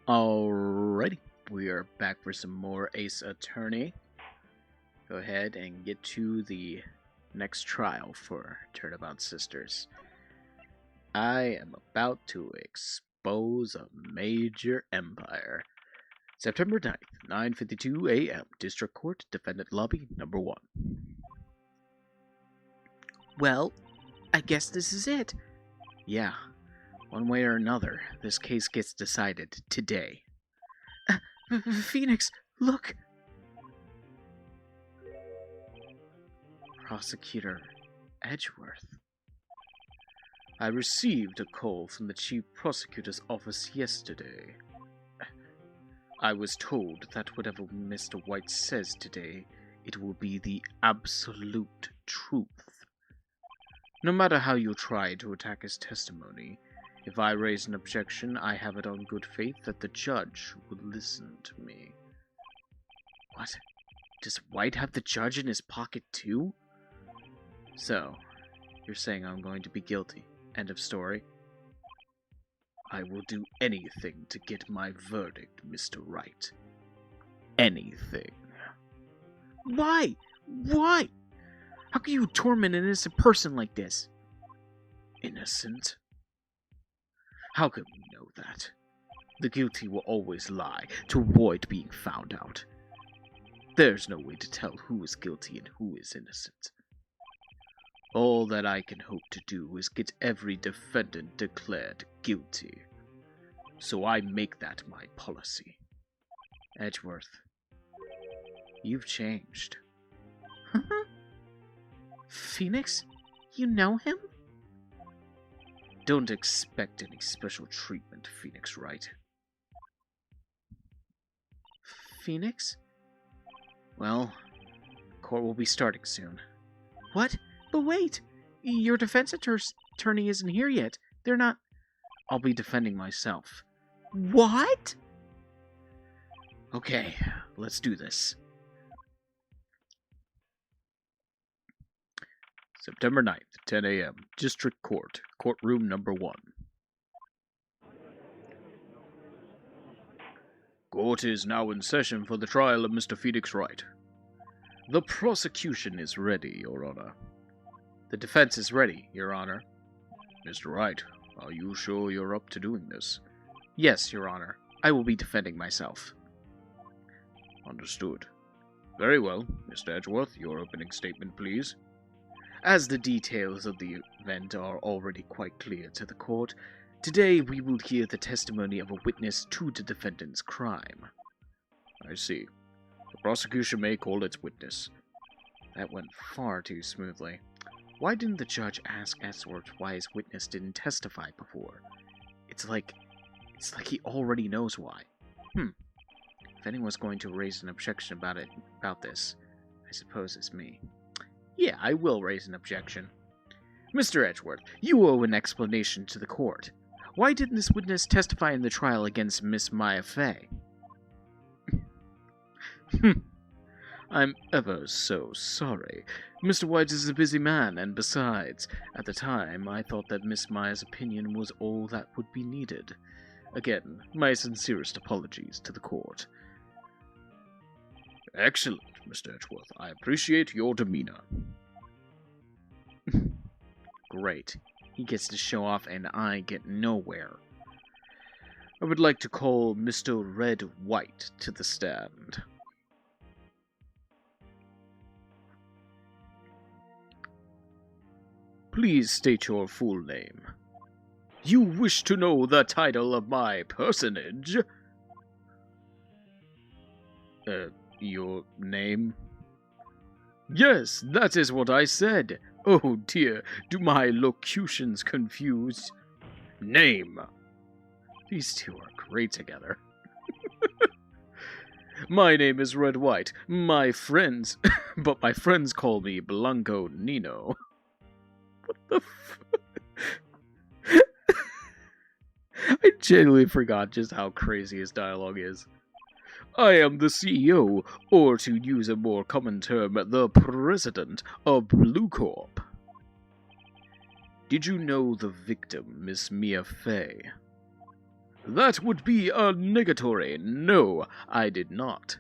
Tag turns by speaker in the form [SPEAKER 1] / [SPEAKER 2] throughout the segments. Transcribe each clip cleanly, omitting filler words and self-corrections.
[SPEAKER 1] Alrighty, we are back for some more Ace Attorney. Go ahead and get to the next trial for Turnabout Sisters. I am about to expose a major empire. September 9th, 9:52 a.m. District Court, Defendant Lobby, number 1.
[SPEAKER 2] Well, I guess this is it.
[SPEAKER 1] Yeah, one way or another, this case gets decided today.
[SPEAKER 2] Phoenix, look!
[SPEAKER 1] Prosecutor Edgeworth. I received a call from the Chief Prosecutor's office yesterday. I was told that whatever Mr. White says today, it will be the absolute truth. No matter how you try to attack his testimony, if I raise an objection, I have it on good faith that the judge will listen to me. What? Does White have the judge in his pocket too? So, you're saying I'm going to be guilty. End of story. I will do anything to get my verdict, Mr. Wright. Anything.
[SPEAKER 2] Why? Why? How can you torment an innocent person like this?
[SPEAKER 1] Innocent? How can we know that? The guilty will always lie to avoid being found out. There's no way to tell who is guilty and who is innocent. All that I can hope to do is get every defendant declared guilty. So I make that my policy. Edgeworth, you've changed.
[SPEAKER 2] Phoenix? You know him?
[SPEAKER 1] Don't expect any special treatment, Phoenix Wright.
[SPEAKER 2] Phoenix?
[SPEAKER 1] Well, court will be starting soon.
[SPEAKER 2] What? But wait! Your defense attorney isn't here yet. They're not...
[SPEAKER 1] I'll be defending myself.
[SPEAKER 2] What?
[SPEAKER 1] Okay, let's do this. September 9th, 10 a.m. District Court, Courtroom number 1. Court is now in session for the trial of Mr. Phoenix Wright. The prosecution is ready, Your Honor. The defense is ready, Your Honor. Mr. Wright, are you sure you're up to doing this?
[SPEAKER 2] Yes, Your Honor. I will be defending myself.
[SPEAKER 1] Understood. Very well. Mr. Edgeworth, your opening statement, please.
[SPEAKER 2] As the details of the event are already quite clear to the court, today we will hear the testimony of a witness to the defendant's crime.
[SPEAKER 1] I see. The prosecution may call its witness.
[SPEAKER 2] That went far too smoothly. Why didn't the judge ask Edgeworth why his witness didn't testify before? It's like he already knows why. If anyone's going to raise an objection about this, I suppose it's me. Yeah, I will raise an objection. Mr. Edgeworth, you owe an explanation to the court. Why didn't this witness testify in the trial against Miss Maya Fey?
[SPEAKER 1] I'm ever so sorry. Mr. White is a busy man, and besides, at the time, I thought that Miss Maya's opinion was all that would be needed. Again, my sincerest apologies to the court. Excellent, Mr. Edgeworth. I appreciate your demeanor.
[SPEAKER 2] Great. He gets to show off and I get nowhere.
[SPEAKER 1] I would like to call Mr. Red White to the stand. Please state your full name. You wish to know the title of my personage? Your name? Yes, that is what I said. Oh dear, do my locutions confuse? Name.
[SPEAKER 2] These two are great together.
[SPEAKER 1] My name is Red White. My friends call me Blanco Nino. What the I genuinely forgot just how crazy his dialogue is. I am the CEO, or to use a more common term, the president of Blue Corp. Did you know the victim, Miss Mia Fey? That would be a negatory. No, I did not.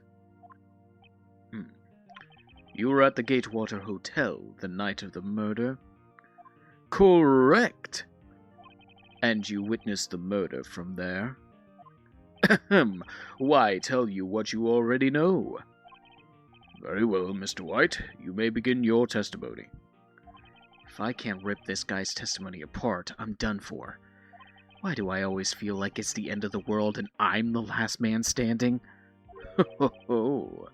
[SPEAKER 1] You were at the Gatewater Hotel the night of the murder? Correct. And you witnessed the murder from there? Ahem. Why tell you what you already know? Very well, Mr. White. You may begin your testimony. If I can't rip this guy's testimony apart, I'm done for. Why do I always feel like it's the end of the world and I'm the last man standing? Ho ho.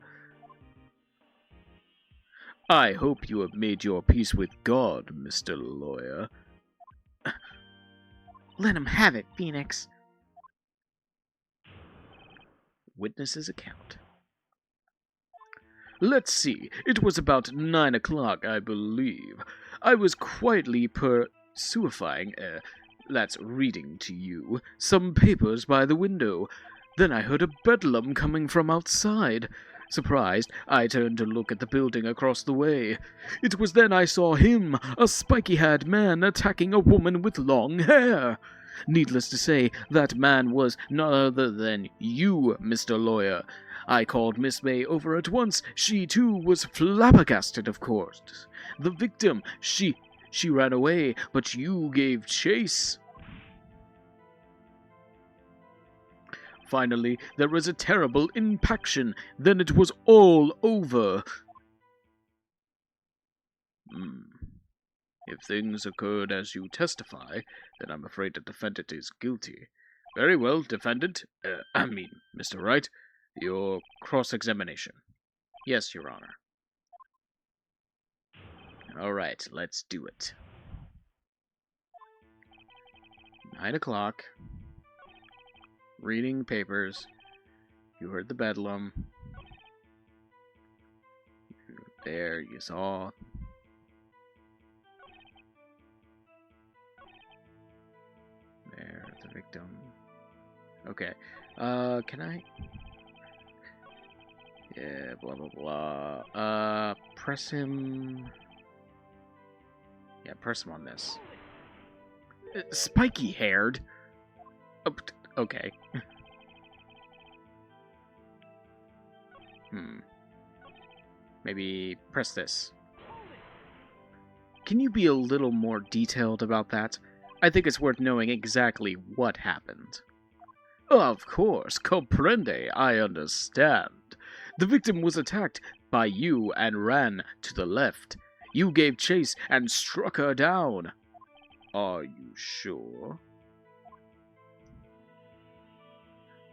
[SPEAKER 1] I hope you have made your peace with God, Mr. Lawyer.
[SPEAKER 2] Let him have it, Phoenix.
[SPEAKER 1] Witness's account. Let's see, it was about 9 o'clock, I believe. I was quietly that's reading to you, some papers by the window. Then I heard a bedlam coming from outside. Surprised, I turned to look at the building across the way. It was then I saw him, a spiky-haired man, attacking a woman with long hair. Needless to say, that man was none other than you, Mr. Lawyer. I called Miss May over at once. She, too, was flabbergasted, of course. The victim, she ran away, but you gave chase. Finally, there was a terrible impaction. Then it was all over. If things occurred as you testify, then I'm afraid the defendant is guilty. Very well, defendant. Mr. Wright, your cross-examination.
[SPEAKER 2] Yes, Your Honor.
[SPEAKER 1] All right, let's do it. 9 o'clock. Reading papers. You heard the bedlam. There, you saw. There, the victim. Okay. Can I? Yeah, blah, blah, blah. Press him. Yeah, press him on this. Spiky-haired? Oh, okay. Maybe press this. Can you be a little more detailed about that? I think it's worth knowing exactly what happened. Of course, comprende, I understand. The victim was attacked by you and ran to the left. You gave chase and struck her down. Are you sure?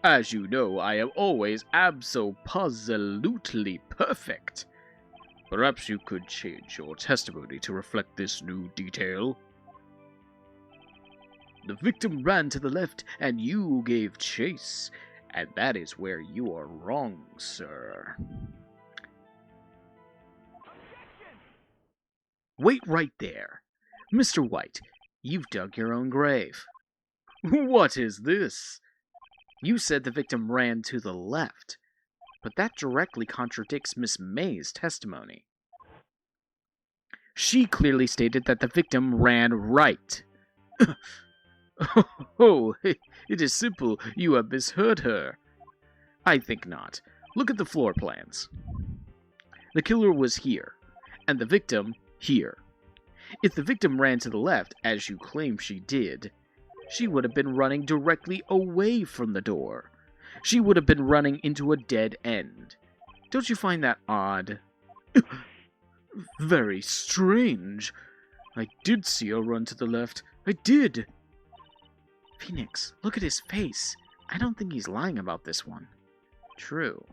[SPEAKER 1] As you know, I am always abso-positively perfect. Perhaps you could change your testimony to reflect this new detail. The victim ran to the left, and you gave chase. And that is where you are wrong, sir. Wait right there. Mr. White, you've dug your own grave. What is this? You said the victim ran to the left, but that directly contradicts Miss May's testimony. She clearly stated that the victim ran right. Oh, it is simple. You have misheard her. I think not. Look at the floor plans. The killer was here, and the victim here. If the victim ran to the left, as you claim she did, she would have been running directly away from the door. She would have been running into a dead end. Don't you find that odd? Very strange. I did see her run to the left. I did.
[SPEAKER 2] Phoenix, look at his face. I don't think he's lying about this one.
[SPEAKER 1] True.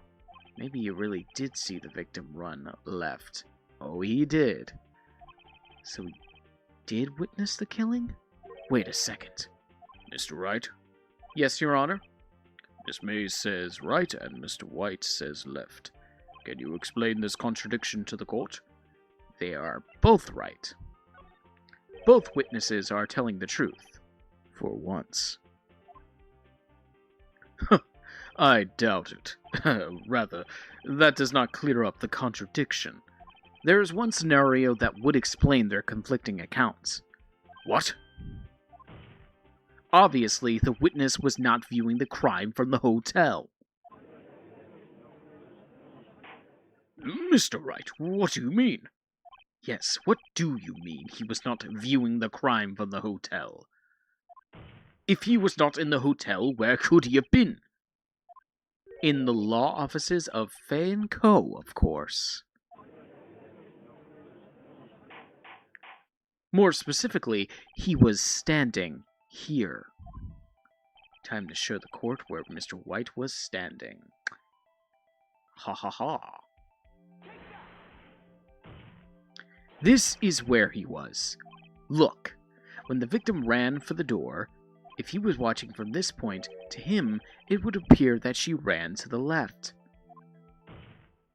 [SPEAKER 1] Maybe you really did see the victim run left. Oh, he did.
[SPEAKER 2] So he did witness the killing?
[SPEAKER 1] Wait a second. Mr. Wright? Yes, Your Honor? Miss May says right and Mr. White says left. Can you explain this contradiction to the court?
[SPEAKER 2] They are both right. Both witnesses are telling the truth. For once.
[SPEAKER 1] I doubt it. Rather, that does not clear up the contradiction.
[SPEAKER 2] There is one scenario that would explain their conflicting accounts.
[SPEAKER 1] What? Obviously, the witness was not viewing the crime from the hotel.
[SPEAKER 2] Mr. Wright, what do you mean?
[SPEAKER 1] Yes, what do you mean he was not viewing the crime from the hotel? If he was not in the hotel, where could he have been? In the law offices of Fay & Co., of course. More specifically, he was standing here. Time to show the court where Mr. White was standing. Ha ha ha. This is where he was. Look, when the victim ran for the door, if he was watching from this point, to him, it would appear that she ran to the left.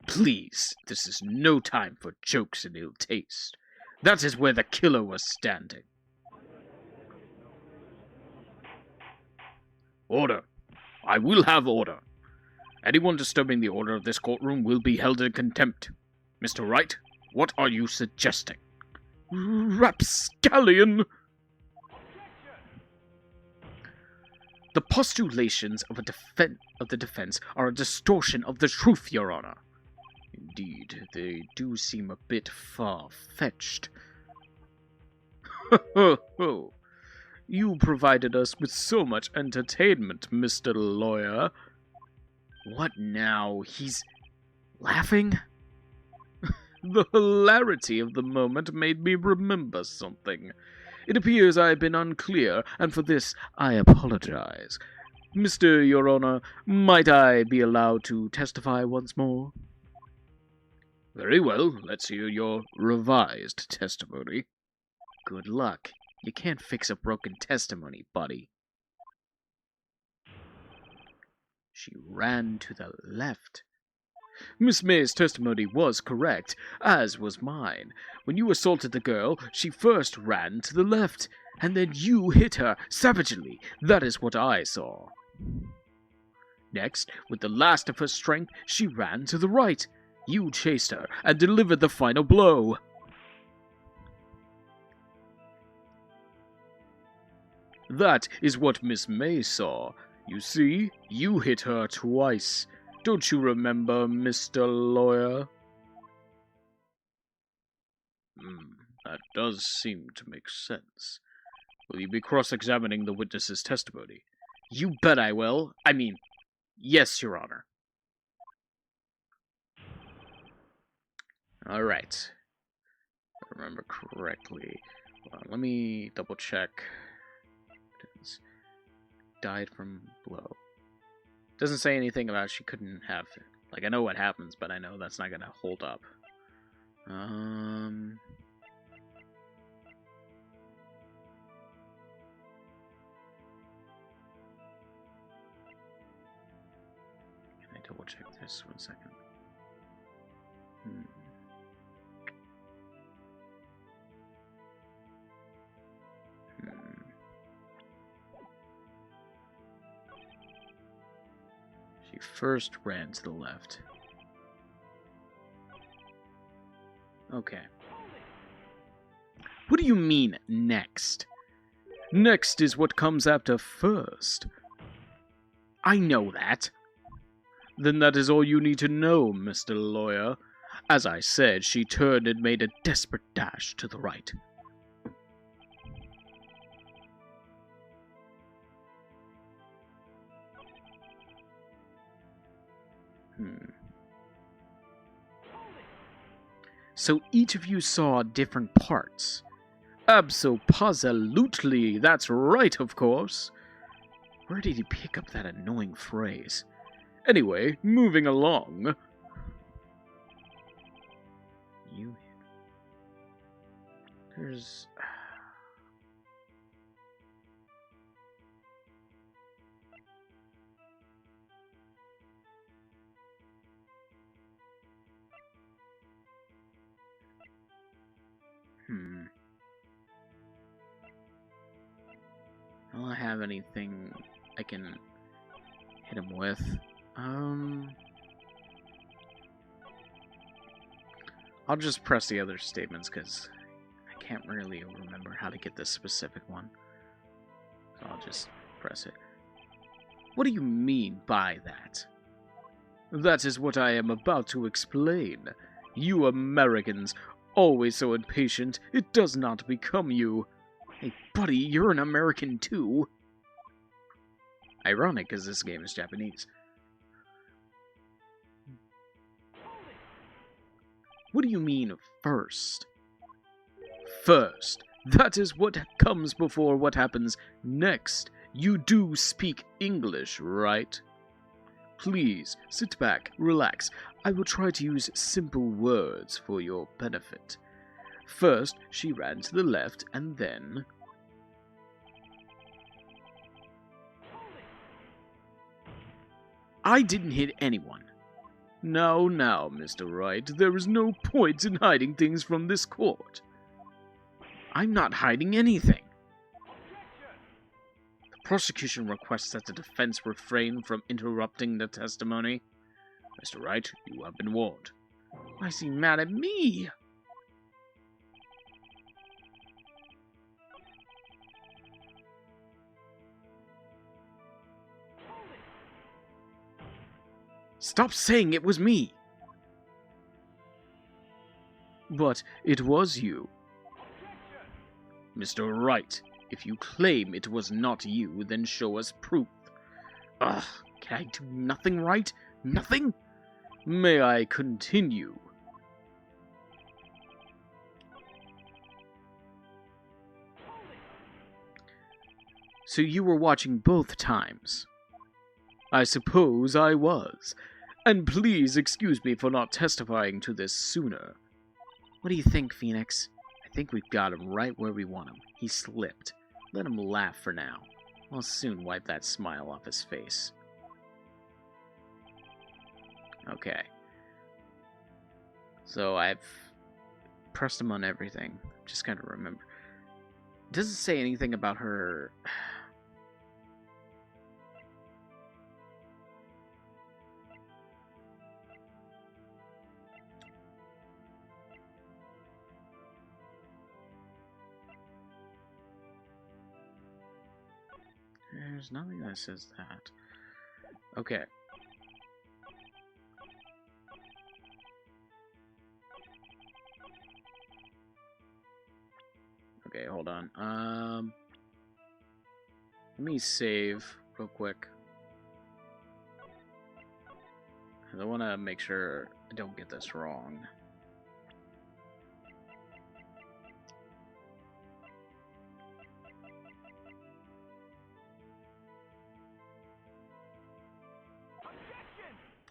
[SPEAKER 1] Please, this is no time for jokes and ill taste. That is where the killer was standing.
[SPEAKER 2] Order. I will have order. Anyone disturbing the order of this courtroom will be held in contempt. Mr. Wright, what are you suggesting?
[SPEAKER 1] Rapscallion! The postulations of the defense are a distortion of the truth, Your Honor. Indeed, they do seem a bit far-fetched. Ho, ho. You provided us with so much entertainment, Mr. Lawyer. What now? He's laughing? The hilarity of the moment made me remember something. It appears I have been unclear, and for this I apologize. Mr. Your Honor, might I be allowed to testify once more?
[SPEAKER 2] Very well, let's hear your revised testimony.
[SPEAKER 1] Good luck. You can't fix a broken testimony, buddy. She ran to the left. Miss May's testimony was correct, as was mine. When you assaulted the girl, she first ran to the left, and then you hit her savagely. That is what I saw. Next, with the last of her strength, she ran to the right. You chased her and delivered the final blow. That is what Miss May saw. You see, you hit her twice. Don't you remember, Mr. Lawyer?
[SPEAKER 2] That does seem to make sense. Will you be cross-examining the witness's testimony?
[SPEAKER 1] You bet I will. I mean, yes, Your Honor. All right. If I remember correctly. Let me double check. Died from blow. Doesn't say anything about she couldn't have. Like, I know what happens, but I know that's not gonna hold up. Can I double check this 1 second? She first ran to the left. Okay. What do you mean, next? Next is what comes after first. I know that. Then that is all you need to know, Mr. Lawyer. As I said, she turned and made a desperate dash to the right. So each of you saw different parts. Abso-positively, that's right, of course. Where did he pick up that annoying phrase? Anyway, moving along. There's... I don't have anything I can hit him with. I'll just press the other statements because I can't really remember how to get this specific one. So I'll just
[SPEAKER 2] press it. What do you mean by that? That is what I am about to explain. You Americans, always so impatient, it does not become you. Hey, buddy, you're an American too. Ironic, because this game is Japanese. What do you mean, first? First. That is what comes before what happens next. You do speak English, right? Please, sit back, relax. I will try to use simple words for your benefit. First, she ran to the left, and then... I didn't hit anyone. Now, Mr. Wright, there is no point in hiding things from this court. I'm not hiding anything. The prosecution requests that the defense refrain from interrupting the testimony. Mr. Wright, you have been warned. Why is he mad at me? Stop saying it was me! But it was you. Mr. Wright, if you claim it was not you, then show us proof. Ugh, can I do nothing right? Nothing? May I continue? So you were watching both times? I suppose I was. And please excuse me for not testifying to this sooner. What do you think, Phoenix? I think we've got him right where we want him. He slipped. Let him laugh for now. I'll soon wipe that smile off his face. Okay. So I've pressed him on everything. Just gotta remember. It doesn't say anything about her... There's nothing that says that. Okay. Okay, hold on. Let me save real quick. I want to make sure I don't get this wrong.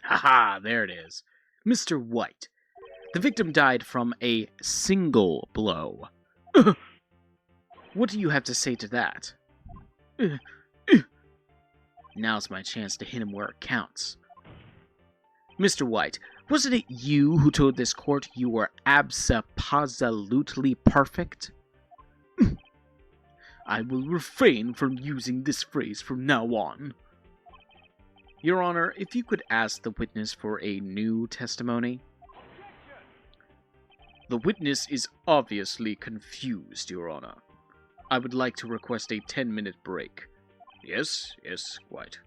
[SPEAKER 2] Haha, there it is. Mr. White. The victim died from a single blow. What do you have to say to that? Now's my chance to hit him where it counts. Mr. White, wasn't it you who told this court you were abso-absolutely perfect? I will refrain from using this phrase from now on. Your Honor, if you could ask the witness for a new testimony. The witness is obviously confused, Your Honor. I would like to request a 10-minute break. Yes, quite.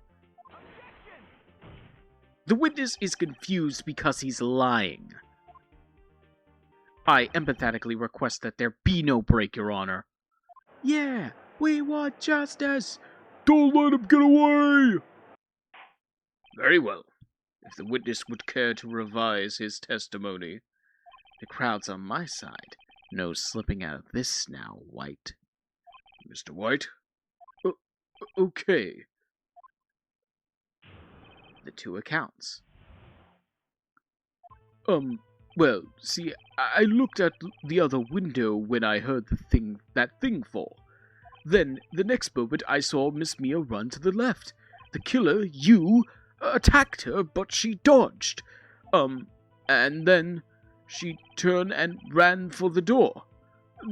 [SPEAKER 2] The witness is confused because he's lying. I empathetically request that there be no break, Your Honor. Yeah, we want justice! Don't let him get away! Very well. If the witness would care to revise his testimony. The crowd's on my side. No slipping out of this now, White. Mr. White? Okay. The two accounts. Well, see, I looked at the other window when I heard that thing fall. Then, the next moment, I saw Miss Mia run to the left. The killer, you, attacked her, but she dodged. And then she turned and ran for the door.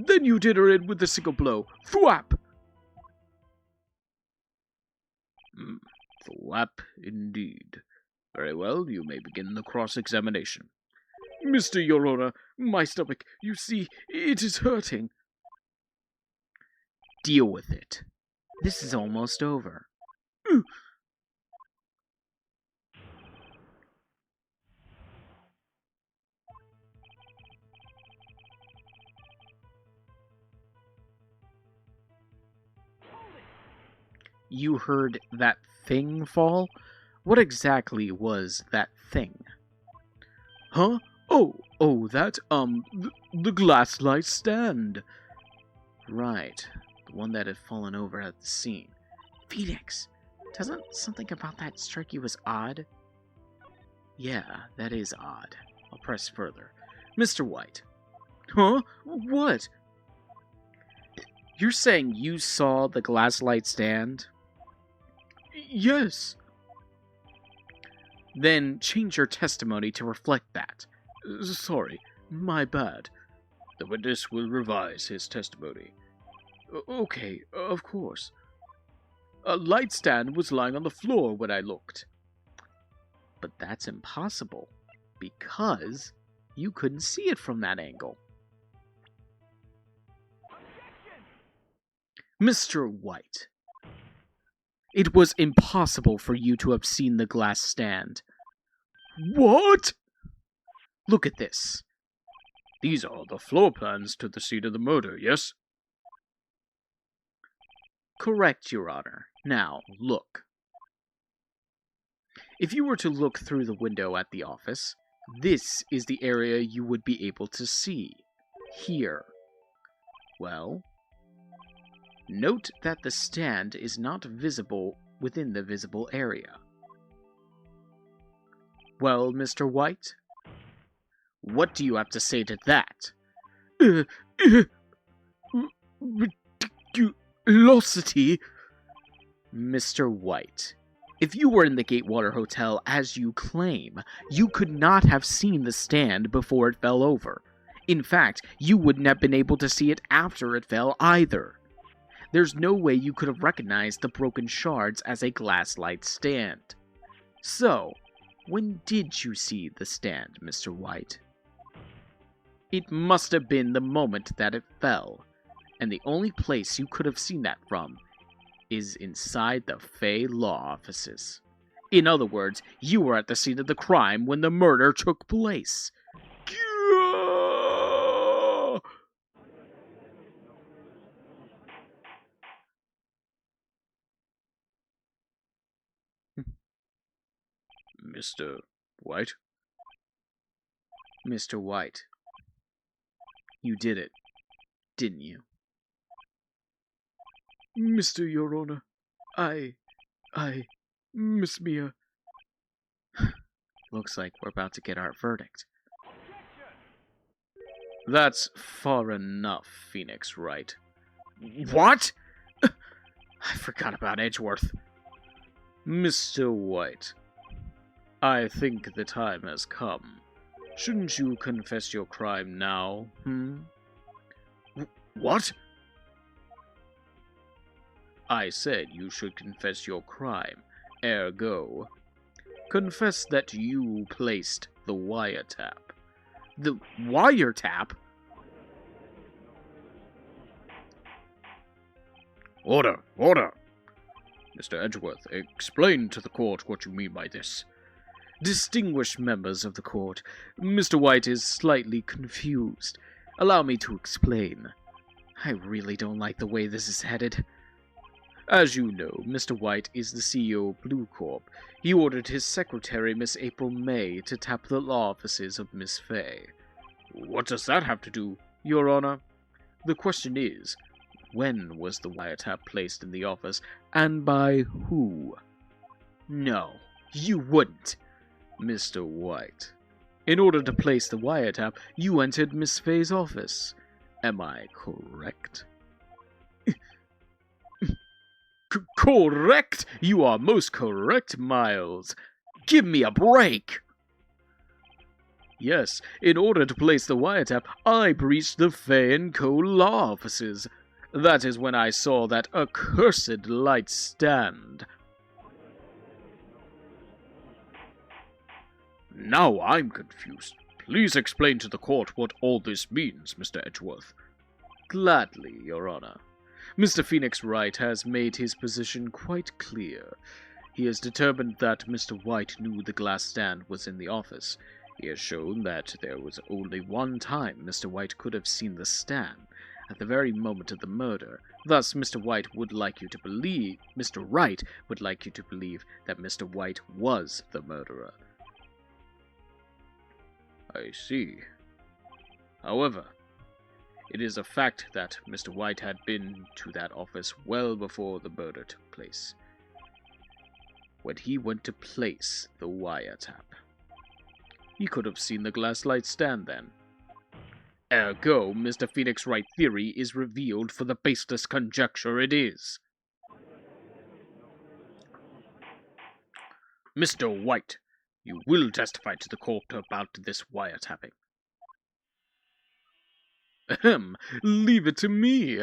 [SPEAKER 2] Then you did her in with a single blow. Thwap! Thwap, indeed. Very well, you may begin the cross-examination. Mr. Your Honor, my stomach, you see, it is hurting. Deal with it. This is almost over. You heard that thing fall? What exactly was that thing?
[SPEAKER 1] Huh? Oh, the glass light stand.
[SPEAKER 2] Right, the one that had fallen over at the scene. Phoenix, doesn't something about that strike you as odd? Yeah, that is odd. I'll press further. Mr. White.
[SPEAKER 1] Huh? What?
[SPEAKER 2] You're saying you saw the glass light stand?
[SPEAKER 1] Yes.
[SPEAKER 2] Then change your testimony to reflect that.
[SPEAKER 1] Sorry, my bad. The witness will revise his testimony. Okay, of course. A light stand was lying on the floor when I looked.
[SPEAKER 2] But that's impossible, because you couldn't see it from that angle. Mr. White, it was impossible for you to have seen the glass stand.
[SPEAKER 1] What?
[SPEAKER 2] Look at this.
[SPEAKER 1] These are the floor plans to the scene of the murder, yes?
[SPEAKER 2] Correct, Your Honor. Now, look. If you were to look through the window at the office, this is the area you would be able to see. Here. Well, note that the stand is not visible within the visible area. Well, Mr. White? What do you have to say to that?
[SPEAKER 1] Ridiculosity.
[SPEAKER 2] Mr. White, if you were in the Gatewater Hotel as you claim, you could not have seen the stand before it fell over. In fact, you wouldn't have been able to see it after it fell either. There's no way you could have recognized the broken shards as a glass light stand. So, when did you see the stand, Mr. White? It must have been the moment that it fell, and the only place you could have seen that from is inside the Fey law offices. In other words, you were at the scene of the crime when the murder took place.
[SPEAKER 1] Mr. White?
[SPEAKER 2] Mr. White, you did it, didn't you?
[SPEAKER 1] Mr. Your Honor, Miss Mia.
[SPEAKER 2] Looks like we're about to get our verdict.
[SPEAKER 1] That's far enough, Phoenix Wright.
[SPEAKER 2] What? I forgot about Edgeworth.
[SPEAKER 1] Mr. White, I think the time has come. Shouldn't you confess your crime now,
[SPEAKER 2] What?
[SPEAKER 1] I said you should confess your crime. Ergo, confess that you placed the wiretap.
[SPEAKER 2] The wiretap?
[SPEAKER 1] Order! Order! Mr. Edgeworth, explain to the court what you mean by this.
[SPEAKER 2] Distinguished members of the court, Mr. White is slightly confused. Allow me to explain. I really don't like the way this is headed. As you know, Mr. White is the CEO of Blue Corp. He ordered his secretary, Miss April May, to tap the law offices of Miss Fay.
[SPEAKER 1] What does that have to do?
[SPEAKER 2] Your Honor, the question is, when was the wiretap placed in the office, and by who? No, you wouldn't. Mr. White, in order to place the wiretap, you entered Miss Fay's office. Am I correct?
[SPEAKER 1] Correct? You are most correct, Miles. Give me a break! Yes, in order to place the wiretap, I breached the Fay & Co. law offices. That is when I saw that accursed light stand. Now I'm confused. Please explain to the court what all this means, Mr. Edgeworth.
[SPEAKER 2] Gladly, Your Honor.
[SPEAKER 1] Mr. Phoenix Wright has made his position quite clear. He has determined that Mr. White knew the glass stand was in the office. He has shown that there was only one time Mr. White could have seen the stand, at the very moment of the murder. Thus, Mr. Wright would like you to believe that Mr. White was the murderer. I see. However, it is a fact that Mr. White had been to that office well before the murder took place, when he went to place the wiretap. He could have seen the glass light stand then. Ergo, Mr. Phoenix Wright theory is revealed for the baseless conjecture it is. Mr. White, you will testify to the court about this wiretapping. Ahem, leave it to me.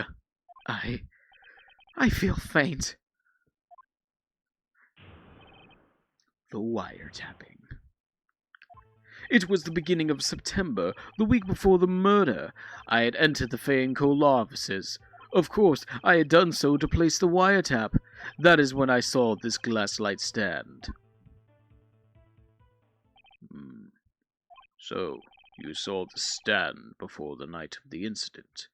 [SPEAKER 2] I feel faint.
[SPEAKER 1] The wiretapping. It was the beginning of September, the week before the murder. I had entered the Fay & Co. law offices. Of course, I had done so to place the wiretap. That is when I saw this glass light stand. So, you saw the stand before the night of the incident,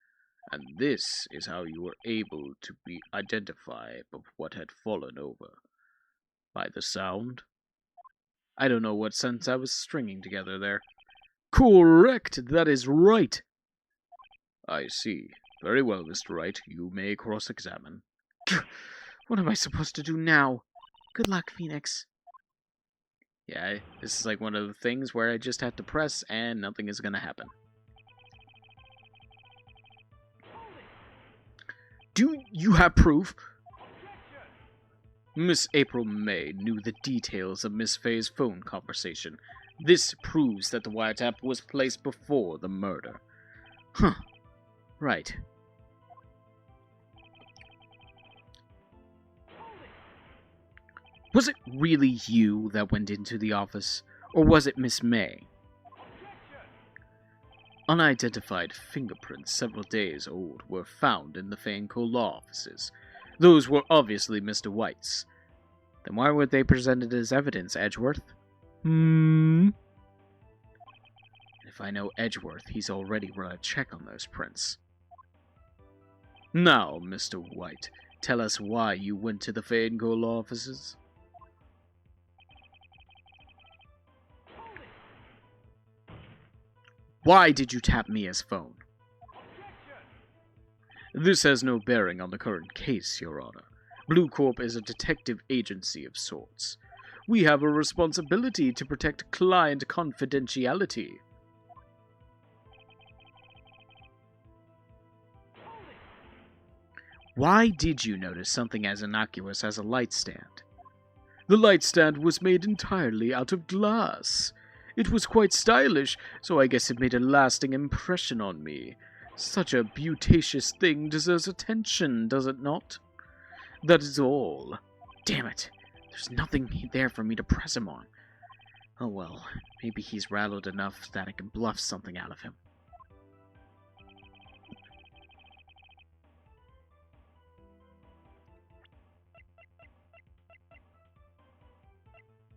[SPEAKER 1] and this is how you were able to be identified of what had fallen over. By the sound? I don't know what sentence I was stringing together there. Correct! That is right! I see. Very well, Mr. Wright. You may cross-examine.
[SPEAKER 2] What am I supposed to do now? Good luck, Phoenix.
[SPEAKER 1] Yeah, this is like one of the things where I just have to press and nothing is gonna happen. Do you have proof? Miss April May knew the details of Miss Fay's phone conversation. This proves that the wiretap was placed before the murder.
[SPEAKER 2] Huh. Right.
[SPEAKER 1] Was it really you that went into the office, or was it Miss May? Unidentified fingerprints several days old were found in the Fay & Co. law offices. Those were obviously Mr. White's.
[SPEAKER 2] Then why were they presented as evidence, Edgeworth?
[SPEAKER 1] If I know Edgeworth, he's already run a check on those prints. Now, Mr. White, tell us why you went to the Fay & Co. law offices. Why did you tap Mia's phone? This has no bearing on the current case, Your Honor. Blue Corp is a detective agency of sorts. We have a responsibility to protect client confidentiality. Why did you notice something as innocuous as a light stand? The light stand was made entirely out of glass. It was quite stylish, so I guess it made a lasting impression on me. Such a beauticious thing deserves attention, does it not? That is all.
[SPEAKER 2] Damn it. There's nothing there for me to press him on. Oh well, maybe he's rattled enough that I can bluff something out of him.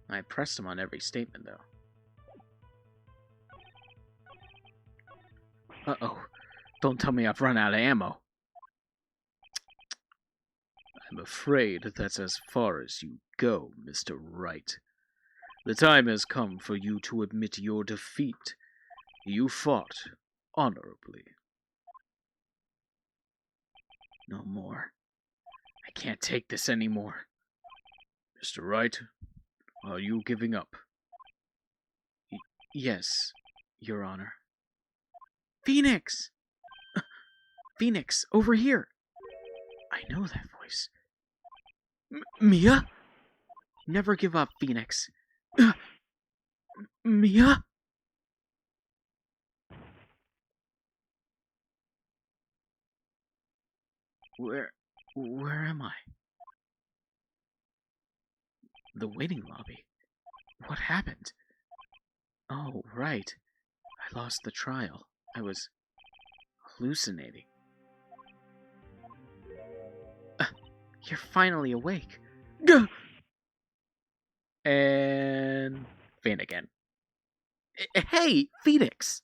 [SPEAKER 2] I pressed him on every statement, though. Uh-oh. Don't tell me I've run out of ammo. I'm afraid that's as far as you go, Mr. Wright. The time has come for you to admit your defeat. You fought honorably. No more. I can't take this anymore. Mr. Wright, are you giving up? Yes, Your Honor. Phoenix! Phoenix, over here! I know that voice. Mia? Never give up, Phoenix. Mia? Where am I? The waiting lobby. What happened? Oh, right. I lost the trial. I was hallucinating. You're finally awake. Gah! And faint again. Hey, Phoenix!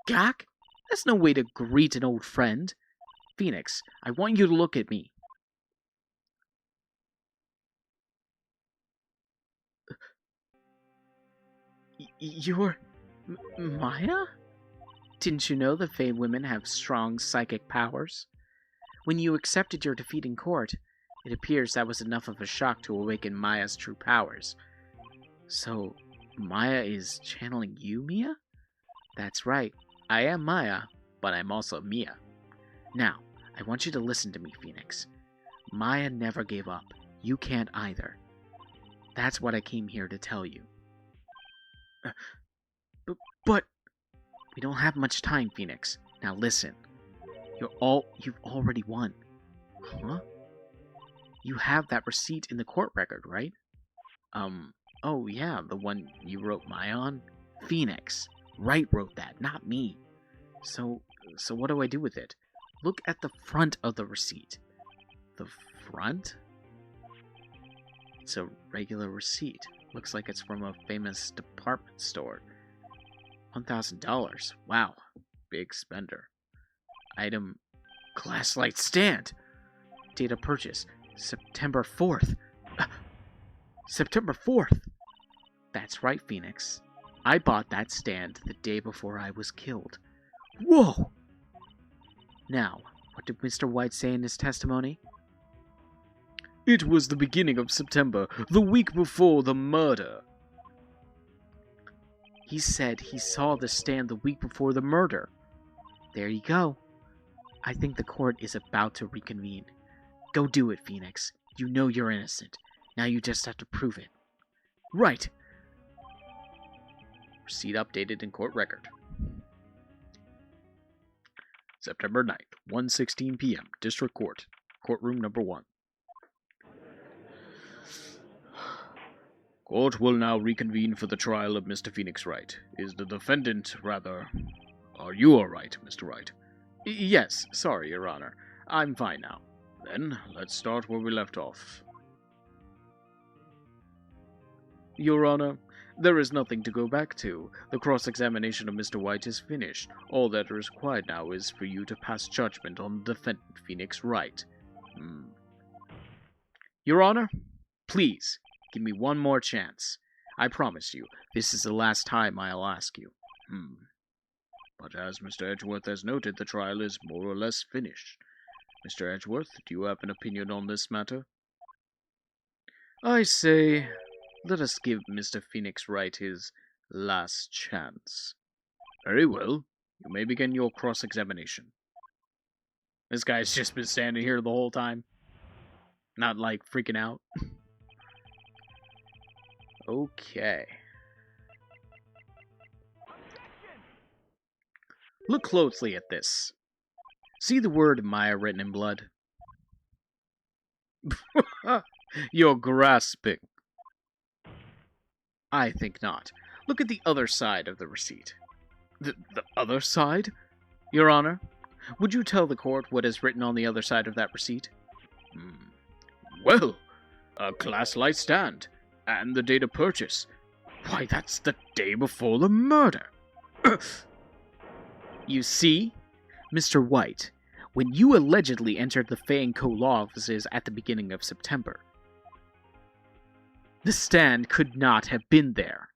[SPEAKER 2] Gak? That's no way to greet an old friend. Phoenix, I want you to look at me. You're... Maya? Didn't you know that Fae women have strong psychic powers? When you accepted your defeat in court, it appears that was enough of a shock to awaken Maya's true powers. So, Maya is channeling you, Mia? That's right. I am Maya, but I'm also Mia. Now, I want you to listen to me, Phoenix. Maya never gave up. You can't either. That's what I came here to tell you. But... We don't have much time, Phoenix. Now listen. You've already won. Huh? You have that receipt in the court record, right? Oh yeah, the one you wrote Maya on? Phoenix. Wright wrote that, not me. So what do I do with it? Look at the front of the receipt. The front? It's a regular receipt. Looks like it's from a famous department store. $1,000. Wow. Big spender. Item, glass light stand. Date of purchase, September 4th. September 4th! That's right, Phoenix. I bought that stand the day before I was killed. Whoa! Now, what did Mr. White say in his testimony? It was the beginning of September, the week before the murder. He said he saw the stand the week before the murder. There you go. I think the court is about to reconvene. Go do it, Phoenix. You know you're innocent. Now you just have to prove it. Right. Receipt updated in court record. September 9th, 1:16 p.m. District Court. Courtroom number 1. Court will now reconvene for the trial of Mr. Phoenix Wright. Is the defendant, rather... Are you all right, Mr. Wright? Yes, sorry, Your Honor. I'm fine now. Then, let's start where we left off. Your Honor, there is nothing to go back to. The cross-examination of Mr. White is finished. All that is required now is for you to pass judgment on the defendant, Phoenix Wright. Your Honor, please, give me one more chance. I promise you, this is the last time I'll ask you. But as Mr. Edgeworth has noted, the trial is more or less finished. Mr. Edgeworth, do you have an opinion on this matter? I say, let us give Mr. Phoenix Wright his last chance. Very well. You may begin your cross-examination. This guy's just been standing here the whole time. Not, like, freaking out. Okay. Look closely at this. See the word Maya written in blood? You're grasping. I think not. Look at the other side of the receipt. The other side? Your Honor, would you tell the court what is written on the other side of that receipt? Well, a glass light stand, and the date of purchase. Why, that's the day before the murder. You see, Mr. White, when you allegedly entered the Fay & Co. law offices at the beginning of September, the stand could not have been there.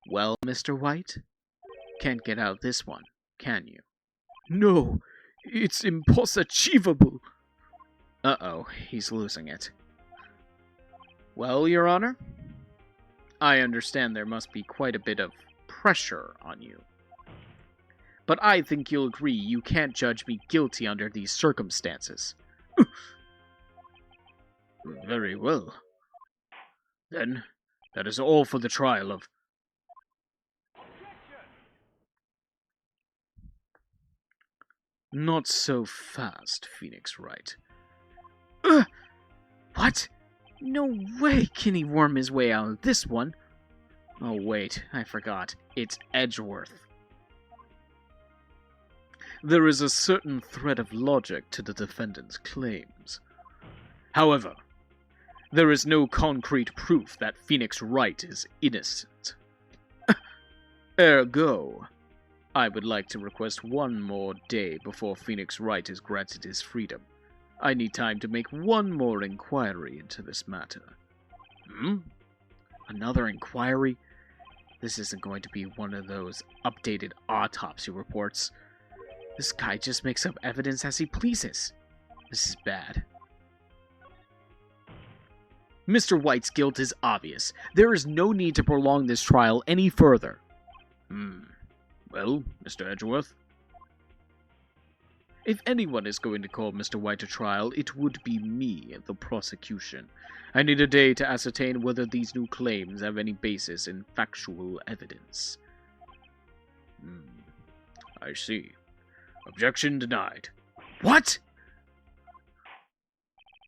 [SPEAKER 2] Well, Mr. White, can't get out this one, can you? No, it's impossible. Uh-oh, he's losing it. Well, Your Honor, I understand there must be quite a bit of pressure on you. But I think you'll agree you can't judge me guilty under these circumstances. Very well. Then, that is all for the trial of... Not so fast, Phoenix Wright. What? No way can he worm his way out of this one. Oh wait, I forgot. It's Edgeworth.
[SPEAKER 1] there is a certain thread of logic to the defendant's claims. However, there is no concrete proof that Phoenix Wright is innocent. Ergo, I would like to request one more day before Phoenix Wright is granted his freedom. I need time to make one more inquiry into this matter. Another inquiry? This isn't going to be one of those updated autopsy reports. This guy just makes up evidence as he pleases. This is bad. Mr. White's guilt is obvious. There is no need to prolong this trial any further. Well, Mr. Edgeworth? If anyone is going to call Mr. White to trial, it would be me, the prosecution. I need a day to ascertain whether these new claims have any basis in factual evidence. I see. Objection denied. What?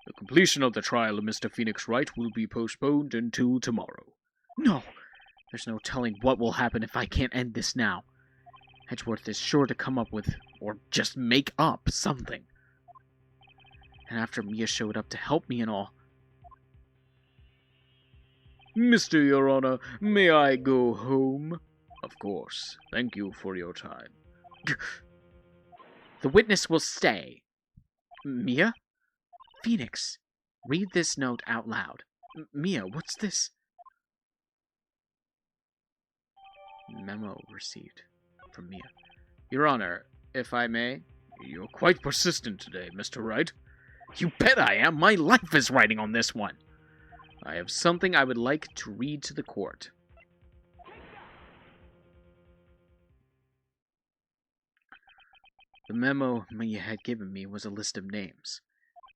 [SPEAKER 1] The completion of the trial of Mr. Phoenix Wright will be postponed until tomorrow. No! There's no telling what will happen if I can't end this now. Edgeworth is sure to come up with, or just make up, something. And after Mia showed up to help me and all... Mr. Your Honor, may I go home? Of course. Thank you for your time. The witness will stay. Mia? Phoenix, read this note out loud. Mia, what's this? Memo received from Mia. Your Honor, if I may? You're quite persistent today, Mr. Wright. You bet I am. My life is riding on this one. I have something I would like to read to the court. The memo Mia had given me was a list of names.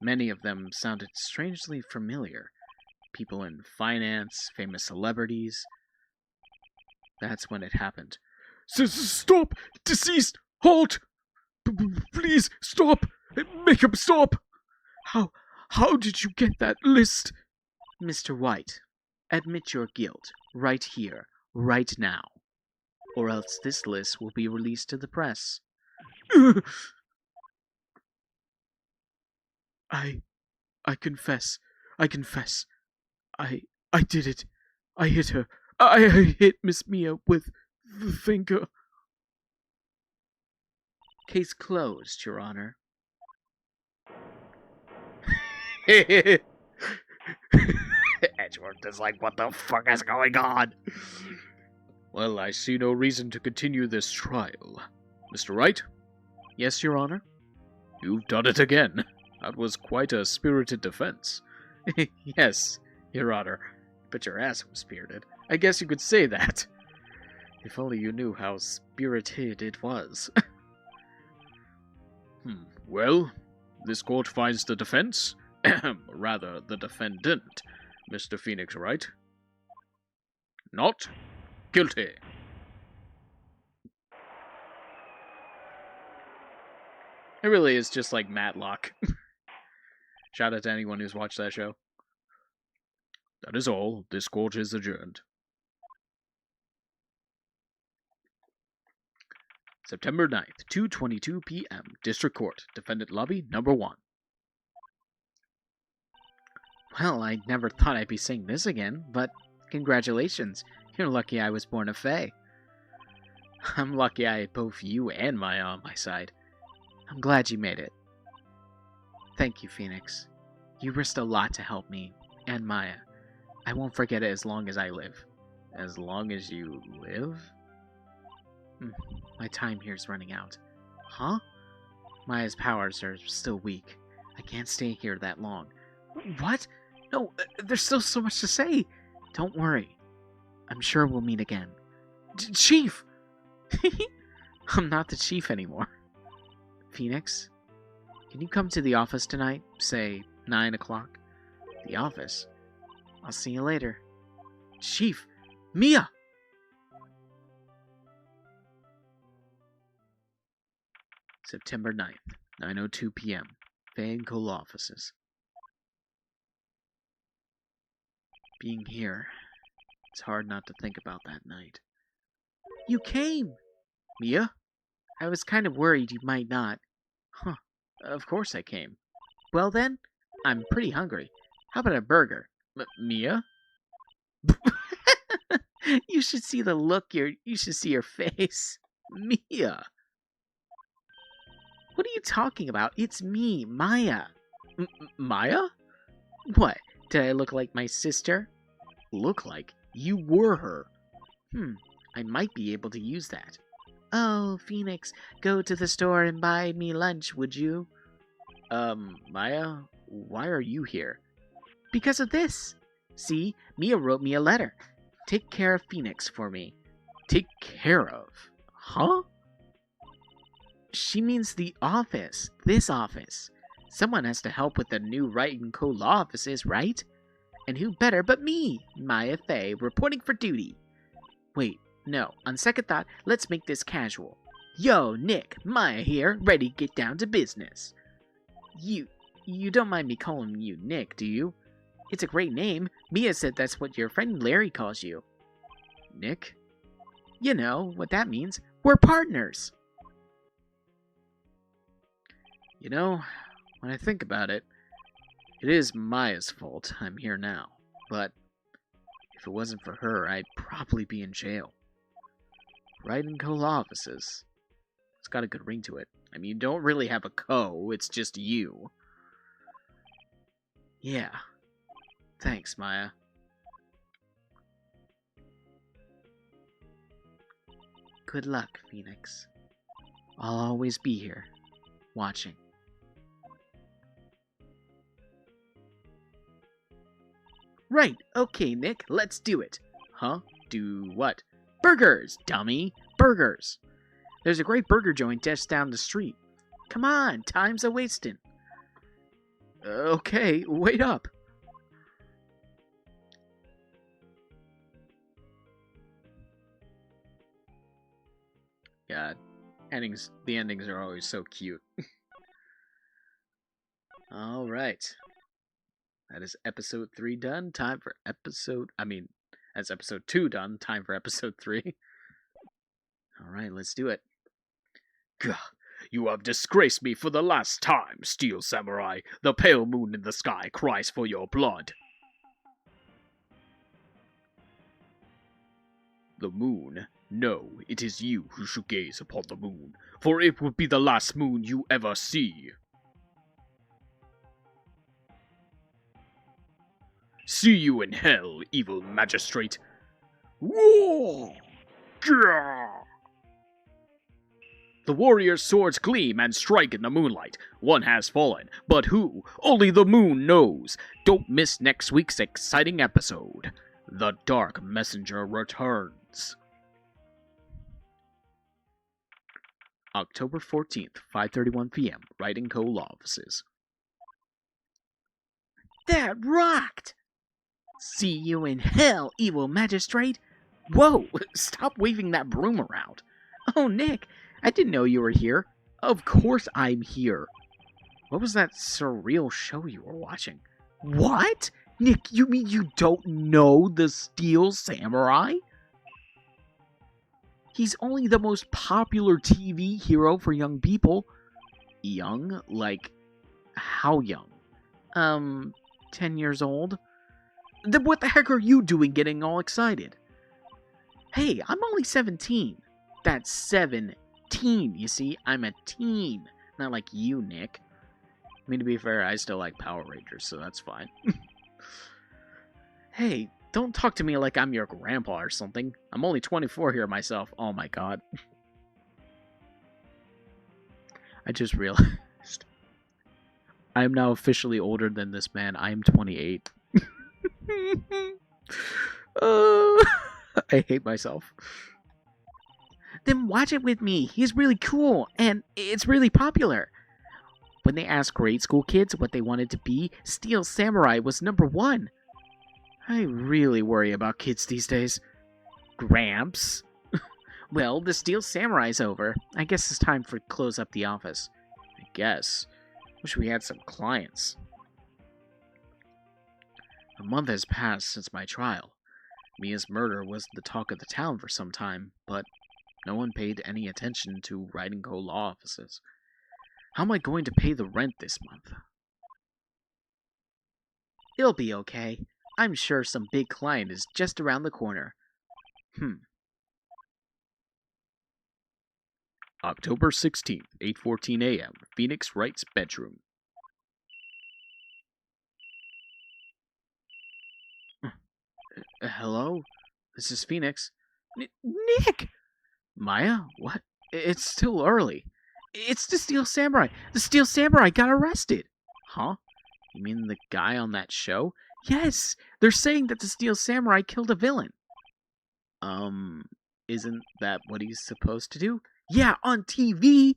[SPEAKER 1] Many of them sounded strangely familiar. People in finance, famous celebrities. That's when it happened. Stop! Deceased! Halt! Please, stop! Make him stop! How did you get that list? Mr. White, admit your guilt, right here, right now. Or else this list will be released to the press. I confess. I confess. I did it. I hit her. I hit Miss Mia with the finger. Case closed, Your Honor. Edgeworth is like, what the fuck is going on? Well, I see no reason to continue this trial. Mr. Wright? Yes, Your Honor? You've done it again. That was quite a spirited defense. Yes, Your Honor. But your ass was spirited. I guess you could say that. If only you knew how spirited it was. Well, this court finds the defense, rather the defendant, Mr. Phoenix Wright, not guilty. It really is just like Matlock. Shout out to anyone who's watched that show. That is all. This court is adjourned. September 9th, 2:22 p.m. District Court, Defendant Lobby, Number 1. Well, I never thought I'd be saying this again, but congratulations. You're lucky I was born a fae. I'm lucky I had both you and Maya on my side. I'm glad you made it. Thank you, Phoenix. You risked a lot to help me, and Maya. I won't forget it as long as I live. As long as you live? My time here's running out. Huh? Maya's powers are still weak. I can't stay here that long. What? No, there's still so much to say. Don't worry. I'm sure we'll meet again. Chief! I'm not the chief anymore. Phoenix, can you come to the office tonight? Say, 9 o'clock? The office? I'll see you later. Chief! Mia! September 9th, 9:02 p.m. Faye & Cole offices. Being here, it's hard not to think about that night. You came! Mia?
[SPEAKER 2] I was kind of worried you might not.
[SPEAKER 1] Huh. Of course I came.
[SPEAKER 2] Well then, I'm pretty hungry. How about a burger?
[SPEAKER 1] Mia?
[SPEAKER 2] You should see you should see your face.
[SPEAKER 1] Mia!
[SPEAKER 2] What are you talking about? It's me, Maya.
[SPEAKER 1] Maya?
[SPEAKER 2] What? Did I look like my sister?
[SPEAKER 1] Look like you were her.
[SPEAKER 2] I might be able to use that. Oh, Phoenix, go to the store and buy me lunch, would you?
[SPEAKER 1] Maya, why are you here?
[SPEAKER 2] Because of this. See, Mia wrote me a letter. Take care of Phoenix for me.
[SPEAKER 1] Take care of? Huh?
[SPEAKER 2] She means the office. This office. Someone has to help with the new WRIGHT & Co. law offices, right? And who better but me, Maya Fey, reporting for duty. Wait, no, on second thought, let's make this casual. Yo, Nick, Maya here, ready to get down to business. You don't mind me calling you Nick, do you? It's a great name. Mia said that's what your friend Larry calls you.
[SPEAKER 1] Nick?
[SPEAKER 2] You know what that means. We're partners.
[SPEAKER 1] You know, when I think about it, it is Maya's fault I'm here now. But if it wasn't for her, I'd probably be in jail. WRIGHT & Co. law offices. It's got a good ring to it. I mean, you don't really have a co, it's just you. Yeah. Thanks, Maya.
[SPEAKER 2] Good luck, Phoenix. I'll always be here, watching. Right, okay, Nick, let's do it.
[SPEAKER 1] Huh? Do what?
[SPEAKER 2] Burgers, dummy! Burgers! There's a great burger joint just down the street. Come on, time's a-wasting.
[SPEAKER 1] Okay, wait up. Yeah, the endings are always so cute. Alright. That is episode 3 done. Time for that's episode 2 done. Time for episode 3. Alright, let's do it. Gah, you have disgraced me for the last time, Steel Samurai. The pale moon in the sky cries for your blood. The moon? No, it is you who should gaze upon the moon, for it will be the last moon you ever see. See you in hell, evil magistrate. Whoa! Gah! The warriors' swords gleam and strike in the moonlight. One has fallen, but who? Only the moon knows. Don't miss next week's exciting episode. The Dark Messenger returns. October 14th, 5:31 p.m. WRIGHT & Co. law offices.
[SPEAKER 2] That rocked! See you in hell, evil magistrate. Whoa, stop waving that broom around. Oh, Nick, I didn't know you were here.
[SPEAKER 1] Of course I'm here. What was that surreal show you were watching?
[SPEAKER 2] What? Nick, you mean you don't know the Steel Samurai? He's only the most popular TV hero for young people.
[SPEAKER 1] Young? Like, how young?
[SPEAKER 2] 10 years old. Then what the heck are you doing getting all excited? Hey, I'm only 17. That's 17, you see? I'm a teen. Not like you, Nick.
[SPEAKER 1] I mean, to be fair, I still like Power Rangers, so that's fine. Hey, don't talk to me like I'm your grandpa or something. I'm only 24 here myself. Oh my god. I just realized I am now officially older than this man. I am 28. I hate myself.
[SPEAKER 2] Then watch it with me. He's really cool, and it's really popular. When they asked grade school kids what they wanted to be, Steel Samurai was #1.
[SPEAKER 1] I really worry about kids these days.
[SPEAKER 2] Gramps? Well, the Steel Samurai's over. I guess it's time for close up the office.
[SPEAKER 1] I guess. Wish we had some clients. A month has passed since my trial. Mia's murder was the talk of the town for some time, but
[SPEAKER 2] No one paid any attention to Wright & Co. law offices. How am I going to pay the rent this month? It'll be okay. I'm sure some big client is just around the corner. October 16th, 8:14 a.m., Phoenix Wright's bedroom. Hello? This is Phoenix. Nick! Maya? What? It's still early. It's the Steel Samurai. The Steel Samurai got arrested. Huh? You mean the guy on that show? Yes! They're saying that the Steel Samurai killed a villain. Isn't that what he's supposed to do? Yeah, on TV!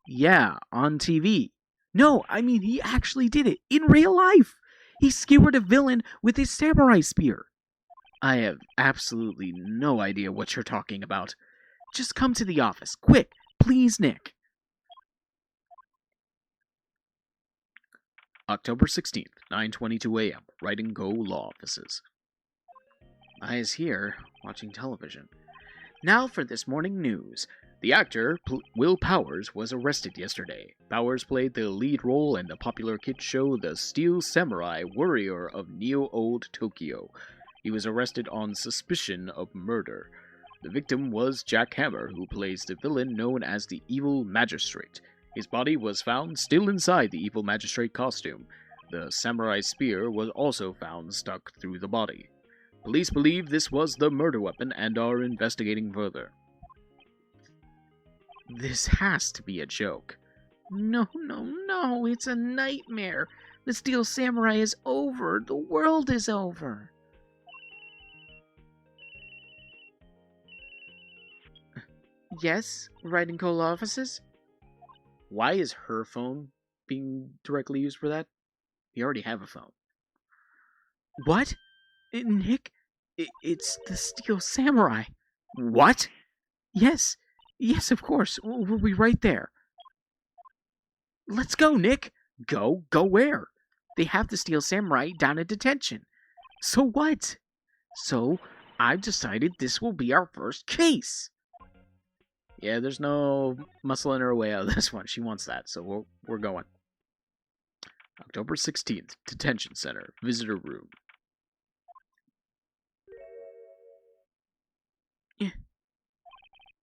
[SPEAKER 2] Yeah, on TV. No, I mean, he actually did it in real life. He skewered a villain with his samurai spear. I have absolutely no idea what you're talking about. Just come to the office, quick, please, Nick. October 16th, 9:22 a.m., Wright & Co. law offices. I is here, watching television. Now for this morning news. The actor, Will Powers, was arrested yesterday. Powers played the lead role in the popular kids show The Steel Samurai Warrior of Neo-Old Tokyo. He was arrested on suspicion of murder. The victim was Jack Hammer, who plays the villain known as the Evil Magistrate. His body was found still inside the Evil Magistrate costume. The samurai spear was also found stuck through the body. Police believe this was the murder weapon and are investigating further. This has to be a joke. No, it's a nightmare. The Steel Samurai is over. The world is over. Yes, Wright & Co. offices? Why is her phone being directly used for that? We already have a phone. What? Nick? It's the Steel Samurai. What? Yes, of course. We'll be right there. Let's go, Nick. Go where? They have the Steel Samurai down at detention. So what? So, I've decided this will be our first case. Yeah, there's no muscling her way out of this one. She wants that, so we're going. October 16th, Detention Center, Visitor Room.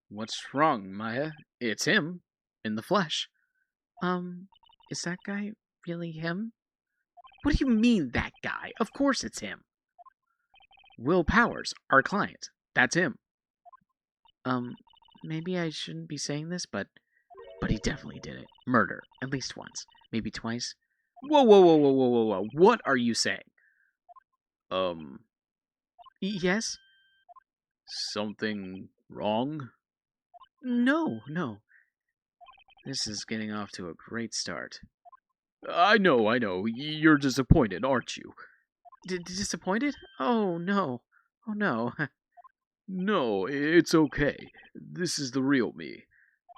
[SPEAKER 2] What's wrong, Maya? It's him, in the flesh. Is that guy really him? What do you mean, that guy? Of course it's him. Will Powers, our client. That's him. Maybe I shouldn't be saying this, but he definitely did it. Murder. At least once. Maybe twice. Whoa. What are you saying? Yes? Something wrong? No. This is getting off to a great start. I know. You're disappointed, aren't you? Disappointed? Oh, no. No, it's okay. This is the real me.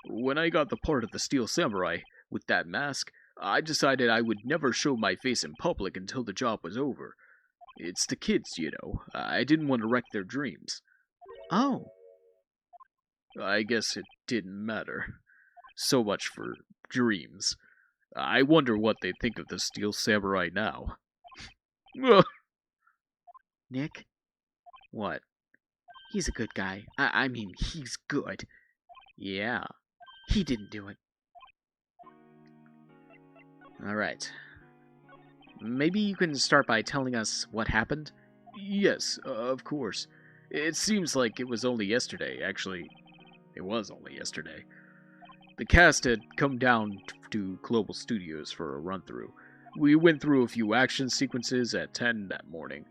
[SPEAKER 2] When I got the part of the Steel Samurai, with that mask, I decided I would never show my face in public until the job was over. It's the kids, you know. I didn't want to wreck their dreams. Oh. I guess it didn't matter. So much for dreams. I wonder what they think of the Steel Samurai now. Nick? What? He's a good guy. I mean, he's good. Yeah. He didn't do it. Alright. Maybe you can start by telling us what happened? Yes, of course. It seems like it was only yesterday. Actually, it was only yesterday. The cast had come down to Global Studios for a run-through. We went through a few action sequences at 10 that morning.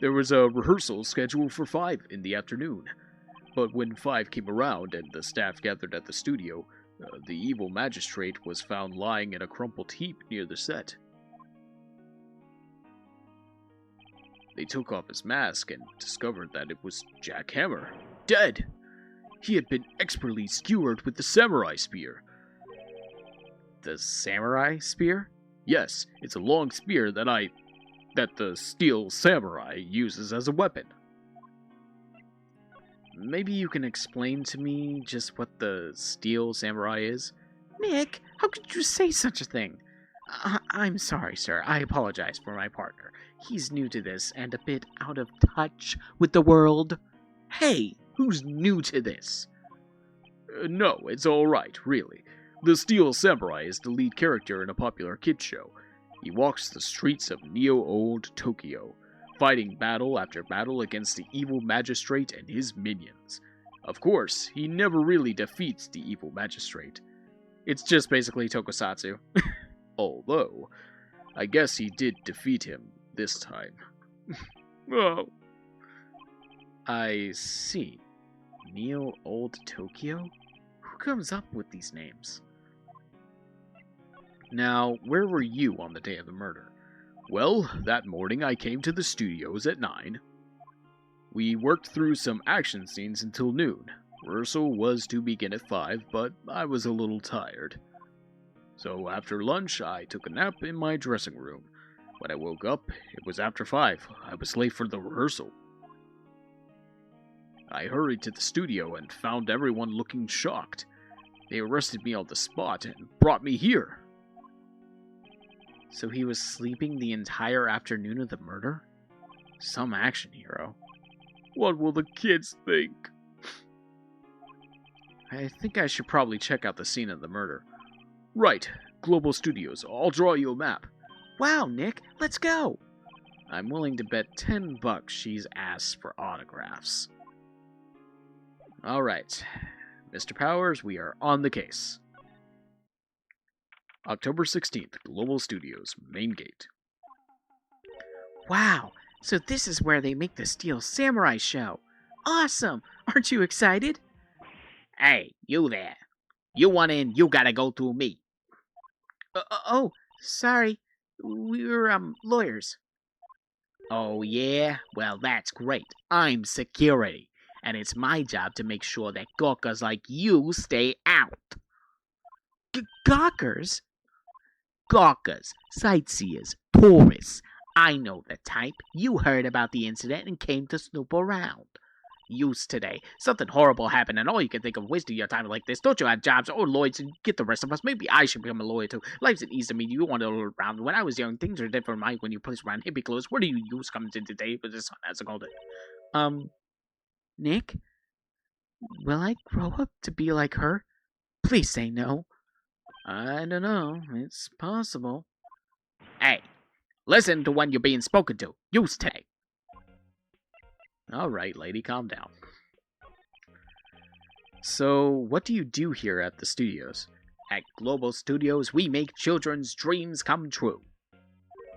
[SPEAKER 2] There was a rehearsal scheduled for 5 in the afternoon. But when 5 came around and the staff gathered at the studio, the evil magistrate was found lying in a crumpled heap near the set. They took off his mask and discovered that it was Jack Hammer, dead. He had been expertly skewered with the samurai spear. The samurai spear? Yes, it's a long spear that the Steel Samurai uses as a weapon. Maybe you can explain to me just what the Steel Samurai is?
[SPEAKER 1] Nick, how could you say such a thing?
[SPEAKER 2] I'm sorry, sir. I apologize for my partner. He's new to this and a bit out of touch with the world. Hey, who's new to this? No, it's alright, really. The Steel Samurai is the lead character in a popular kids show. He walks the streets of Neo-Old Tokyo, fighting battle after battle against the evil magistrate and his minions. Of course, he never really defeats the evil magistrate. It's just basically tokusatsu. Although, I guess he did defeat him this time. Oh. I see. Neo-Old Tokyo? Who comes up with these names? Now, where were you on the day of the murder? Well, that morning I came to the studios at 9. We worked through some action scenes until noon. Rehearsal was to begin at 5, but I was a little tired. So after lunch, I took a nap in my dressing room. When I woke up, it was after 5. I was late for the rehearsal. I hurried to the studio and found everyone looking shocked. They arrested me on the spot and brought me here. So he was sleeping the entire afternoon of the murder? Some action hero. What will the kids think? I think I should probably check out the scene of the murder. Right, Global Studios. I'll draw you a map.
[SPEAKER 1] Wow, Nick, let's go.
[SPEAKER 2] I'm willing to bet $10 she's asked for autographs. Alright, Mr. Powers, we are on the case. October 16th, Global Studios, main gate.
[SPEAKER 1] Wow, so this is where they make the Steel Samurai show. Awesome! Aren't you excited?
[SPEAKER 3] Hey, you there. You want in, you gotta go through me.
[SPEAKER 1] Oh, sorry. We're, lawyers.
[SPEAKER 3] Oh, yeah? Well, that's great. I'm security, and it's my job to make sure that gawkers like you stay out.
[SPEAKER 1] Gawkers?
[SPEAKER 3] Gawkers, sightseers, tourists. I know the type. You heard about the incident and came to snoop around. Use today. Something horrible happened and all you can think of wasting your time like this. Don't you have jobs or lawyers and get the rest of us? Maybe I should become a lawyer too. Life's an easy to me. You want to look around. When I was young, things are different. Mike, when you place around hippie clothes, what do you use coming in today? But this has called it.
[SPEAKER 1] Nick? Will I grow up to be like her? Please say no.
[SPEAKER 2] I don't know. It's possible.
[SPEAKER 3] Hey, listen to when you're being spoken to. Use today.
[SPEAKER 2] Alright, lady, calm down. So, what do you do here at the studios?
[SPEAKER 3] At Global Studios, we make children's dreams come true.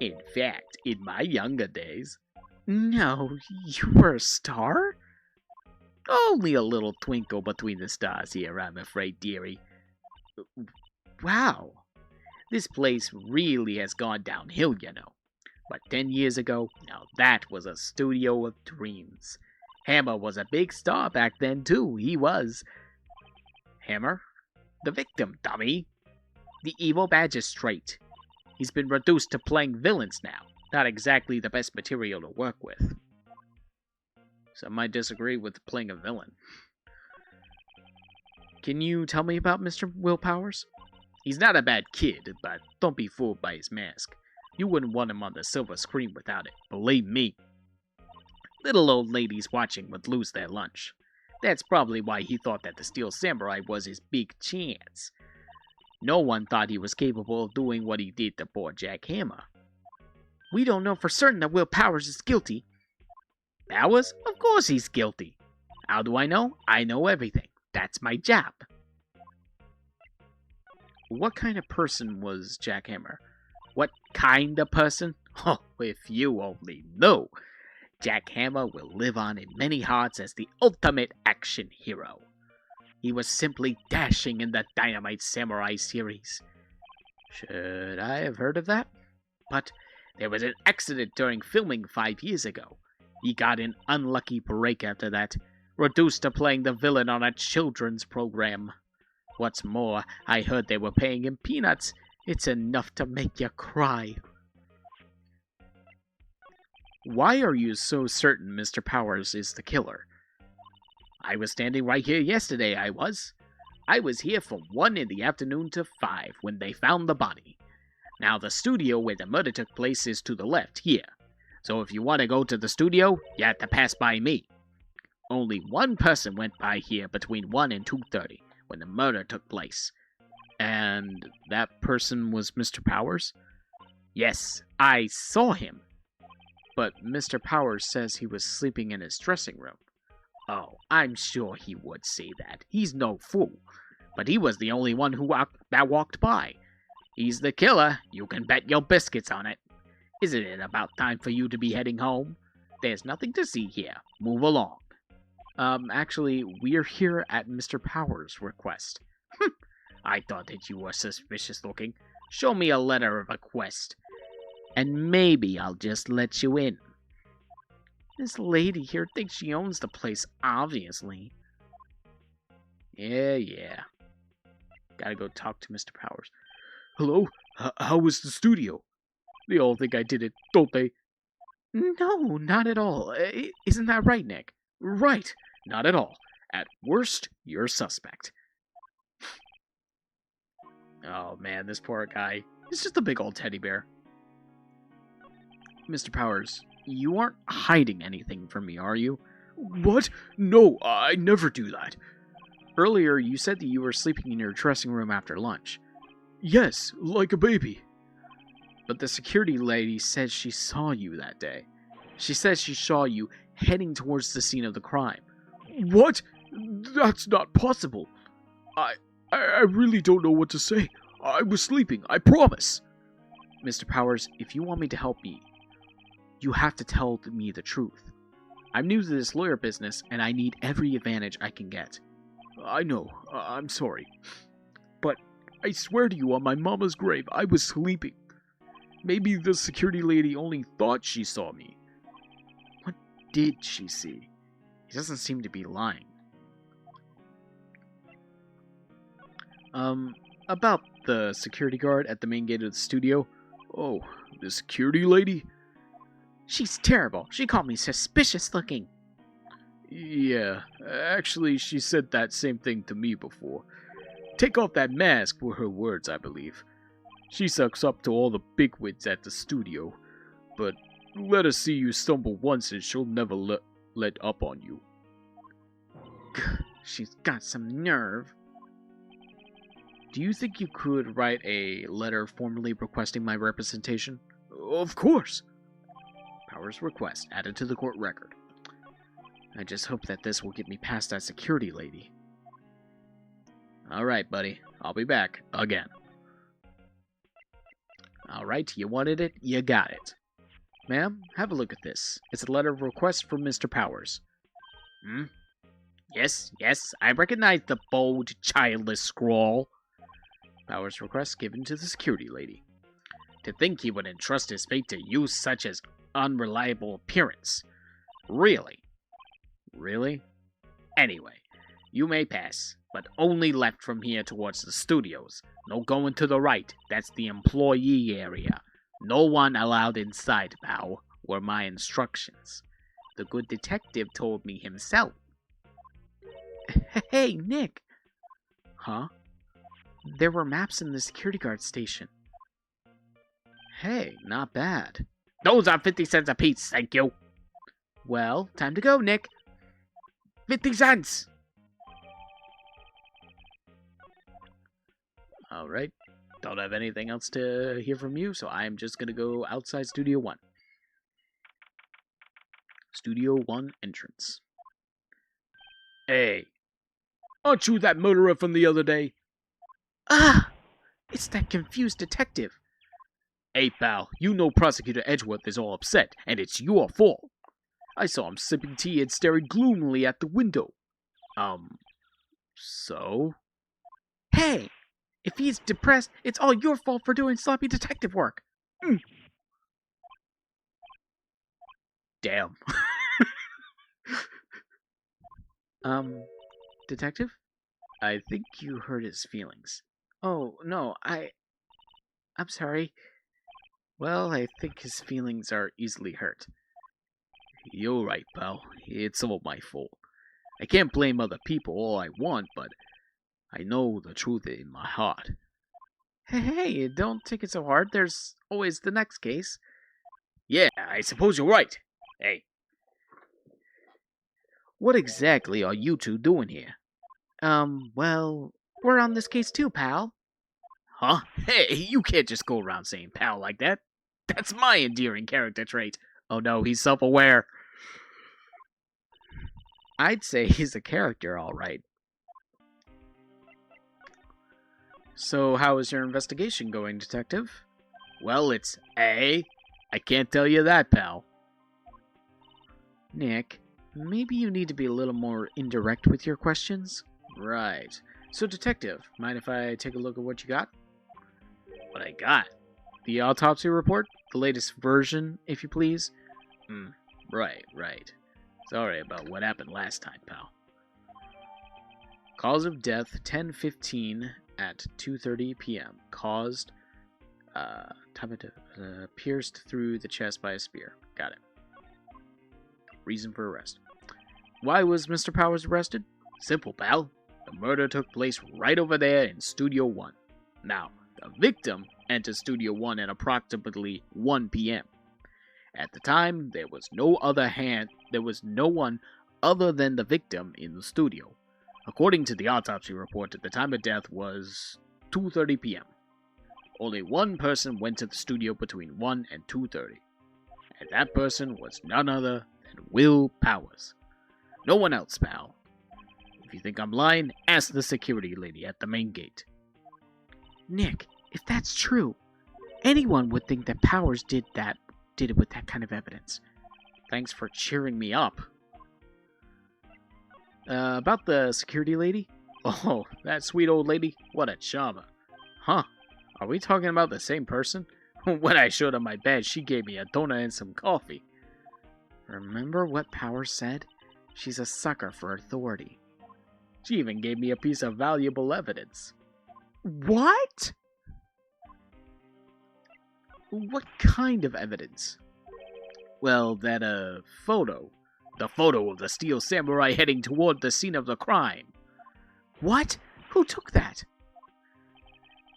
[SPEAKER 3] In fact, in my younger days...
[SPEAKER 1] No, you were a star?
[SPEAKER 3] Only a little twinkle between the stars here, I'm afraid, dearie.
[SPEAKER 1] Wow.
[SPEAKER 3] This place really has gone downhill, you know. But 10 years ago, now that was a studio of dreams. Hammer was a big star back then, too. He was.
[SPEAKER 2] Hammer?
[SPEAKER 3] The victim, dummy. The evil magistrate. He's been reduced to playing villains now. Not exactly the best material to work with.
[SPEAKER 2] Some might disagree with playing a villain. Can you tell me about Mr. Will Powers?
[SPEAKER 3] He's not a bad kid, but don't be fooled by his mask. You wouldn't want him on the silver screen without it, believe me. Little old ladies watching would lose their lunch. That's probably why he thought that the Steel Samurai was his big chance. No one thought he was capable of doing what he did to poor Jack Hammer.
[SPEAKER 1] We don't know for certain that Will Powers is guilty.
[SPEAKER 3] Powers? Of course he's guilty. How do I know? I know everything. That's my job.
[SPEAKER 2] What kind of person was Jack Hammer?
[SPEAKER 3] What kind of person? Oh, if you only knew. Jack Hammer will live on in many hearts as the ultimate action hero. He was simply dashing in the Dynamite Samurai series.
[SPEAKER 2] Should I have heard of that?
[SPEAKER 3] But there was an accident during filming 5 years ago. He got an unlucky break after that, reduced to playing the villain on a children's program. What's more, I heard they were paying him peanuts. It's enough to make you cry.
[SPEAKER 2] Why are you so certain Mr. Powers is the killer?
[SPEAKER 3] I was standing right here yesterday, I was. I was here from 1 in the afternoon to 5 when they found the body. Now, the studio where the murder took place is to the left, here. So if you want to go to the studio, you have to pass by me. Only one person went by here between 1 and 2:30 when the murder took place.
[SPEAKER 2] And that person was Mr. Powers?
[SPEAKER 3] Yes, I saw him.
[SPEAKER 2] But Mr. Powers says he was sleeping in his dressing room.
[SPEAKER 3] Oh, I'm sure he would say that. He's no fool. But he was the only one that walked by. He's the killer. You can bet your biscuits on it. Isn't it about time for you to be heading home? There's nothing to see here. Move along.
[SPEAKER 2] Actually, we're here at Mr. Powers' request.
[SPEAKER 3] I thought that you were suspicious looking. Show me a letter of request, and maybe I'll just let you in.
[SPEAKER 2] This lady here thinks she owns the place, obviously.
[SPEAKER 3] Yeah.
[SPEAKER 2] Gotta go talk to Mr. Powers. Hello? How was the studio? They all think I did it, don't they? No, not at all. Isn't that right, Nick? Right. Not at all. At worst, you're a suspect. Oh man, this poor guy. He's just a big old teddy bear. Mr. Powers, you aren't hiding anything from me, are you? What? No, I never do that. Earlier, you said that you were sleeping in your dressing room after lunch. Yes, like a baby. But the security lady says she saw you that day. She says she saw you heading towards the scene of the crime. What? That's not possible. I really don't know what to say. I was sleeping, I promise. Mr. Powers, if you want me to help me, you have to tell me the truth. I'm new to this lawyer business, and I need every advantage I can get. I know, I'm sorry. But I swear to you on my mama's grave, I was sleeping. Maybe the security lady only thought she saw me. What did she see? He doesn't seem to be lying. About the security guard at the main gate of the studio. Oh, the security lady?
[SPEAKER 3] She's terrible. She called me suspicious looking.
[SPEAKER 2] Yeah, actually, she said that same thing to me before. Take off that mask were her words, I believe. She sucks up to all the bigwigs at the studio, but let her see you stumble once and she'll never let up on you. She's got some nerve. Do you think you could write a letter formally requesting my representation? Of course. Powers request added to the court record. I just hope that this will get me past that security lady. Alright, buddy. I'll be back. Again. Alright, you wanted it, you got it. Ma'am, have a look at this. It's a letter of request from Mr. Powers.
[SPEAKER 3] Yes, I recognize the bold, childless scrawl.
[SPEAKER 2] Powers' request given to the security lady.
[SPEAKER 3] To think he would entrust his fate to you such as unreliable appearance. Really?
[SPEAKER 2] Really?
[SPEAKER 3] Anyway, you may pass, but only left from here towards the studios. No going to the right, that's the employee area. No one allowed inside, Bow, were my instructions. The good detective told me himself.
[SPEAKER 2] Hey, Nick! Huh? There were maps in the security guard station. Hey, not bad.
[SPEAKER 3] Those are 50 cents apiece, thank you.
[SPEAKER 2] Well, time to go, Nick.
[SPEAKER 3] 50 cents!
[SPEAKER 2] Alright. Don't have anything else to hear from you, so I'm just gonna go outside Studio 1. Studio 1 entrance. Hey! Aren't you that murderer from the other day?
[SPEAKER 3] Ah! It's that confused detective.
[SPEAKER 2] Hey, pal, you know Prosecutor Edgeworth is all upset, and it's your fault. I saw him sipping tea and staring gloomily at the window. So?
[SPEAKER 3] Hey! If he's depressed, it's all your fault for doing sloppy detective work.
[SPEAKER 2] Damn. Detective? I think you hurt his feelings. Oh, no, I'm sorry. Well, I think his feelings are easily hurt. You're right, pal. It's all my fault.
[SPEAKER 1] I can't blame other people all I want, but I know the truth in my heart.
[SPEAKER 2] Hey, don't take it so hard. There's always the next case.
[SPEAKER 1] Yeah, I suppose you're right. Hey,
[SPEAKER 2] What exactly are you two doing here? Well, we're on this case too, pal.
[SPEAKER 1] huh? Hey, you can't just go around saying pal like that. That's my endearing character trait.
[SPEAKER 2] Oh no, he's self-aware. I'd say he's a character, all right. So, how is your investigation going, Detective?
[SPEAKER 1] Well, it's A. I can't tell you that, pal.
[SPEAKER 2] Nick, maybe you need to be a little more indirect with your questions?
[SPEAKER 1] Right.
[SPEAKER 2] So, Detective, mind if I take a look at what you got?
[SPEAKER 1] What I got?
[SPEAKER 2] The autopsy report? The latest version, if you please?
[SPEAKER 1] Right. Sorry about what happened last time, pal. Cause of death, 10:15 at 2:30 p.m. Caused, pierced through the chest by a spear. Got it. Reason for arrest.
[SPEAKER 2] Why was Mr. Powers arrested?
[SPEAKER 1] Simple, pal. The murder took place right over there in Studio 1. Now, the victim entered Studio 1 at approximately 1 p.m. At the time, there was no one other than the victim in the studio. According to the autopsy report, the time of death was 2:30 p.m. Only one person went to the studio between 1 and 2:30, and that person was none other than Will Powers. No one else, pal. If you think I'm lying, ask the security lady at the main gate.
[SPEAKER 2] Nick, if that's true, anyone would think that Powers did it with that kind of evidence.
[SPEAKER 1] Thanks for cheering me up.
[SPEAKER 2] About the security lady?
[SPEAKER 1] Oh, that sweet old lady? What a charmer. Huh, are we talking about the same person? When I showed her my badge, she gave me a donut and some coffee.
[SPEAKER 2] Remember what Powers said? She's a sucker for authority.
[SPEAKER 1] She even gave me a piece of valuable evidence.
[SPEAKER 2] What?
[SPEAKER 1] What kind of evidence? Well, that, photo. The photo of the steel samurai heading toward the scene of the crime.
[SPEAKER 2] What? Who took that?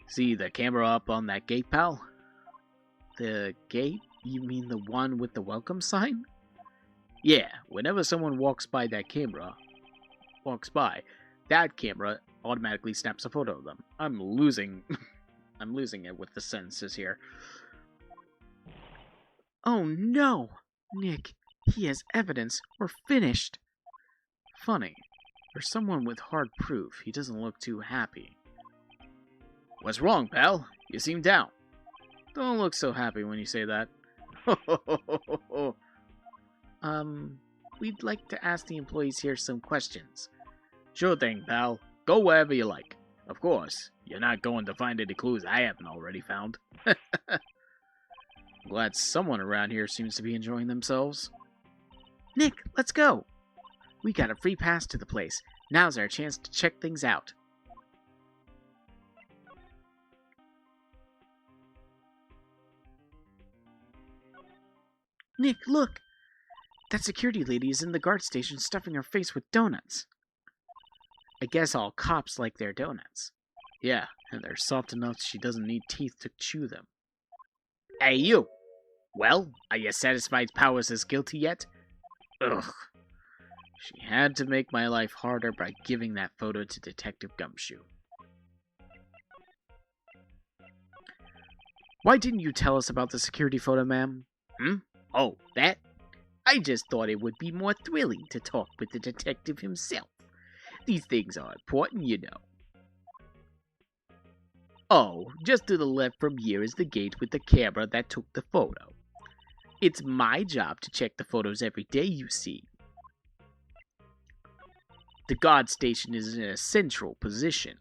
[SPEAKER 1] See the camera up on that gate, pal?
[SPEAKER 2] The gate? You mean the one with the welcome sign?
[SPEAKER 1] Yeah, whenever someone walks by, that camera automatically snaps a photo of them. I'm losing it with the sentences here.
[SPEAKER 2] Oh no! Nick, he has evidence. We're finished.
[SPEAKER 1] Funny. For someone with hard proof, he doesn't look too happy. What's wrong, pal? You seem down.
[SPEAKER 2] Don't look so happy when you say that. We'd like to ask the employees here some questions.
[SPEAKER 1] Sure thing, pal. Go wherever you like. Of course, you're not going to find any clues I haven't already found.
[SPEAKER 2] Glad someone around here seems to be enjoying themselves.
[SPEAKER 3] Nick, let's go. We got a free pass to the place. Now's our chance to check things out. Nick, look! That security lady is in the guard station stuffing her face with donuts. I guess all cops like their donuts.
[SPEAKER 2] Yeah, and they're soft enough she doesn't need teeth to chew them.
[SPEAKER 1] Hey, you! Well, are you satisfied Powers is guilty yet?
[SPEAKER 2] Ugh. She had to make my life harder by giving that photo to Detective Gumshoe. Why didn't you tell us about the security photo, ma'am?
[SPEAKER 3] Oh, that? I just thought it would be more thrilling to talk with the detective himself. These things are important, you know. Oh, just to the left from here is the gate with the camera that took the photo. It's my job to check the photos every day, you see. The guard station is in a central position.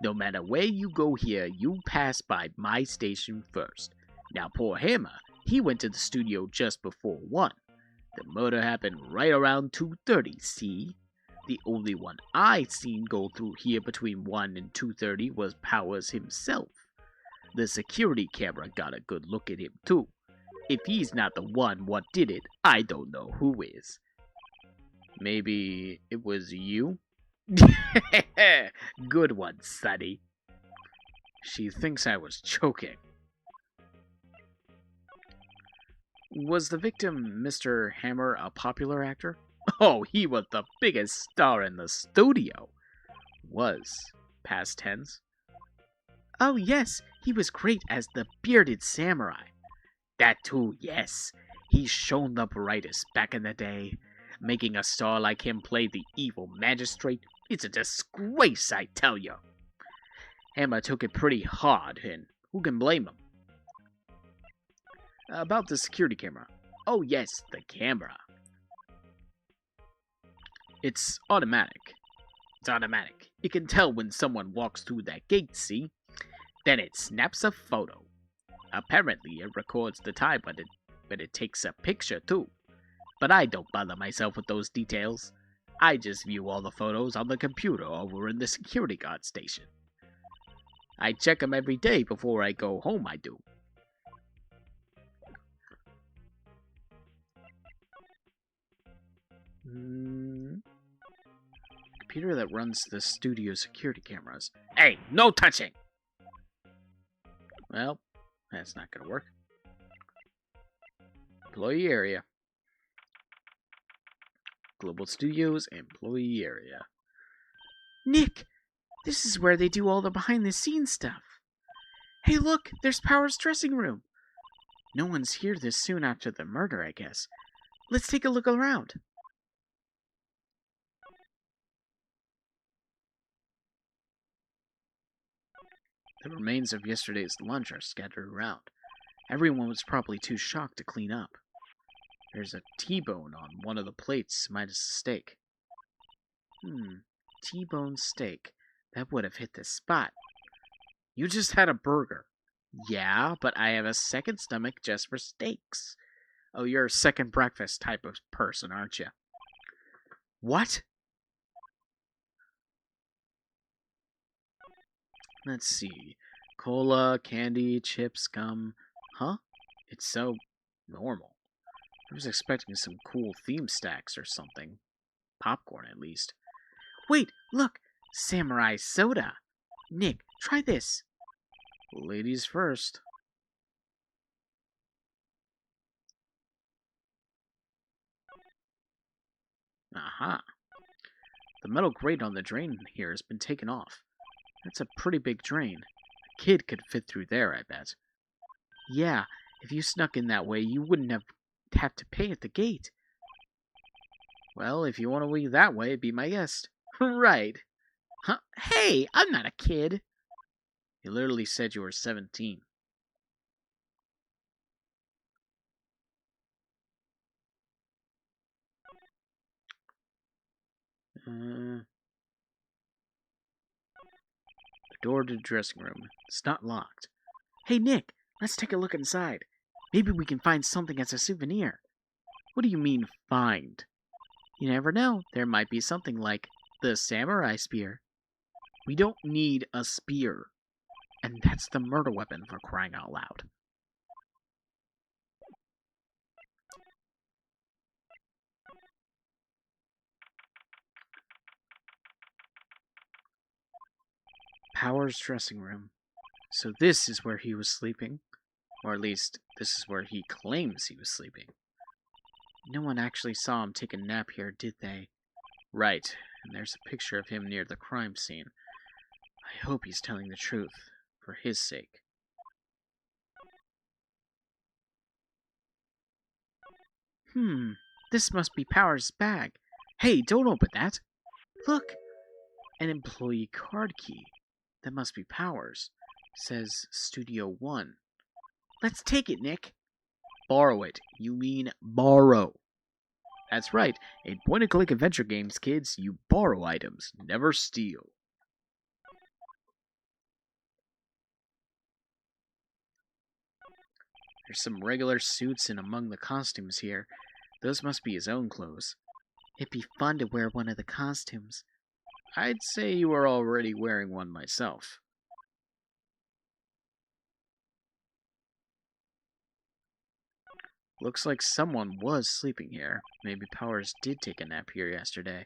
[SPEAKER 3] No matter where you go here, you pass by my station first. Now, poor Hammer, he went to the studio just before 1. The murder happened right around 2:30, see? The only one I seen go through here between 1 and 2:30 was Powers himself. The security camera got a good look at him too. If he's not the one what did it, I don't know who is.
[SPEAKER 1] Maybe it was you?
[SPEAKER 3] Good one, Sonny.
[SPEAKER 1] She thinks I was choking. Was the victim Mr. Hammer a popular actor?
[SPEAKER 3] Oh, he was the biggest star in the studio.
[SPEAKER 1] Was. Past tense?
[SPEAKER 3] Oh, yes, he was great as the bearded samurai. That too, yes. He shone the brightest back in the day. Making a star like him play the evil magistrate, it's a disgrace, I tell you.
[SPEAKER 1] Hammer took it pretty hard, and who can blame him? About the security camera.
[SPEAKER 3] Oh, yes, the camera.
[SPEAKER 1] It's automatic.
[SPEAKER 3] It's automatic. It can tell when someone walks through that gate, see? Then it snaps a photo. Apparently, it records the time, but it takes a picture too. But I don't bother myself with those details. I just view all the photos on the computer over in the security guard station. I check them every day before I go home, I do.
[SPEAKER 1] Computer that runs the studio security cameras.
[SPEAKER 3] Hey, no touching!
[SPEAKER 1] Well, that's not gonna work. Employee area. Global Studios employee area.
[SPEAKER 3] Nick, this is where they do all the behind-the-scenes stuff. Hey, look, there's Power's dressing room. No one's here this soon after the murder, I guess. Let's take a look around.
[SPEAKER 1] The remains of yesterday's lunch are scattered around. Everyone was probably too shocked to clean up. There's a T-bone on one of the plates minus a steak. T-bone steak. That would have hit the spot.
[SPEAKER 3] You just had a burger.
[SPEAKER 1] Yeah, but I have a second stomach just for steaks.
[SPEAKER 3] Oh, you're a second breakfast type of person, aren't you?
[SPEAKER 1] What? Let's see. Cola, candy, chips, gum. Huh? It's so normal. I was expecting some cool theme stacks or something. Popcorn, at least.
[SPEAKER 3] Wait, look! Samurai soda! Nick, try this.
[SPEAKER 1] Ladies first. Aha. The metal grate on the drain here has been taken off. That's a pretty big drain. A kid could fit through there, I bet.
[SPEAKER 3] Yeah, if you snuck in that way, you wouldn't have to pay at the gate.
[SPEAKER 1] Well, if you want to leave that way, be my guest.
[SPEAKER 3] Right. Huh? Hey, I'm not a kid.
[SPEAKER 1] You literally said you were 17. The door to the dressing room. It's not locked.
[SPEAKER 3] Hey, Nick, let's take a look inside. Maybe we can find something as a souvenir.
[SPEAKER 1] What do you mean, find?
[SPEAKER 3] You never know. There might be something like the samurai spear.
[SPEAKER 1] We don't need a spear.
[SPEAKER 3] And that's the murder weapon, for crying out loud.
[SPEAKER 1] Power's dressing room. So this is where he was sleeping. Or at least, this is where he claims he was sleeping.
[SPEAKER 3] No one actually saw him take a nap here, did they?
[SPEAKER 1] Right, and there's a picture of him near the crime scene. I hope he's telling the truth, for his sake.
[SPEAKER 3] This must be Power's bag. Hey, don't open that. Look, an employee card key. That must be Power's. Says Studio 1. Let's take it, Nick.
[SPEAKER 1] Borrow it. You mean borrow. That's right. In point-and-click adventure games, kids, you borrow items, never steal. There's some regular suits in among the costumes here. Those must be his own clothes.
[SPEAKER 3] It'd be fun to wear one of the costumes.
[SPEAKER 1] I'd say you were already wearing one myself.
[SPEAKER 2] Looks like someone was sleeping here. Maybe Powers did take a nap here yesterday.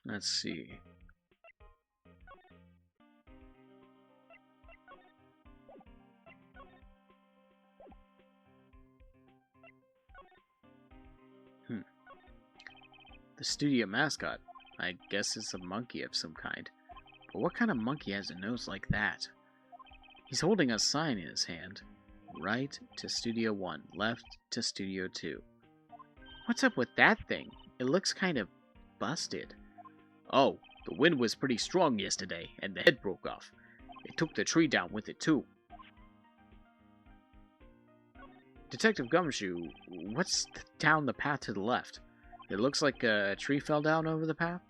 [SPEAKER 2] Let's see. The studio mascot. I guess it's a monkey of some kind. But what kind of monkey has a nose like that? He's holding a sign in his hand. Right to Studio 1, left to Studio 2. What's up with that thing? It looks kind of busted. Oh, the wind was pretty strong yesterday, and the head broke off. It took the tree down with it, too. Detective Gumshoe, what's down the path to the left? It looks like a tree fell down over the path.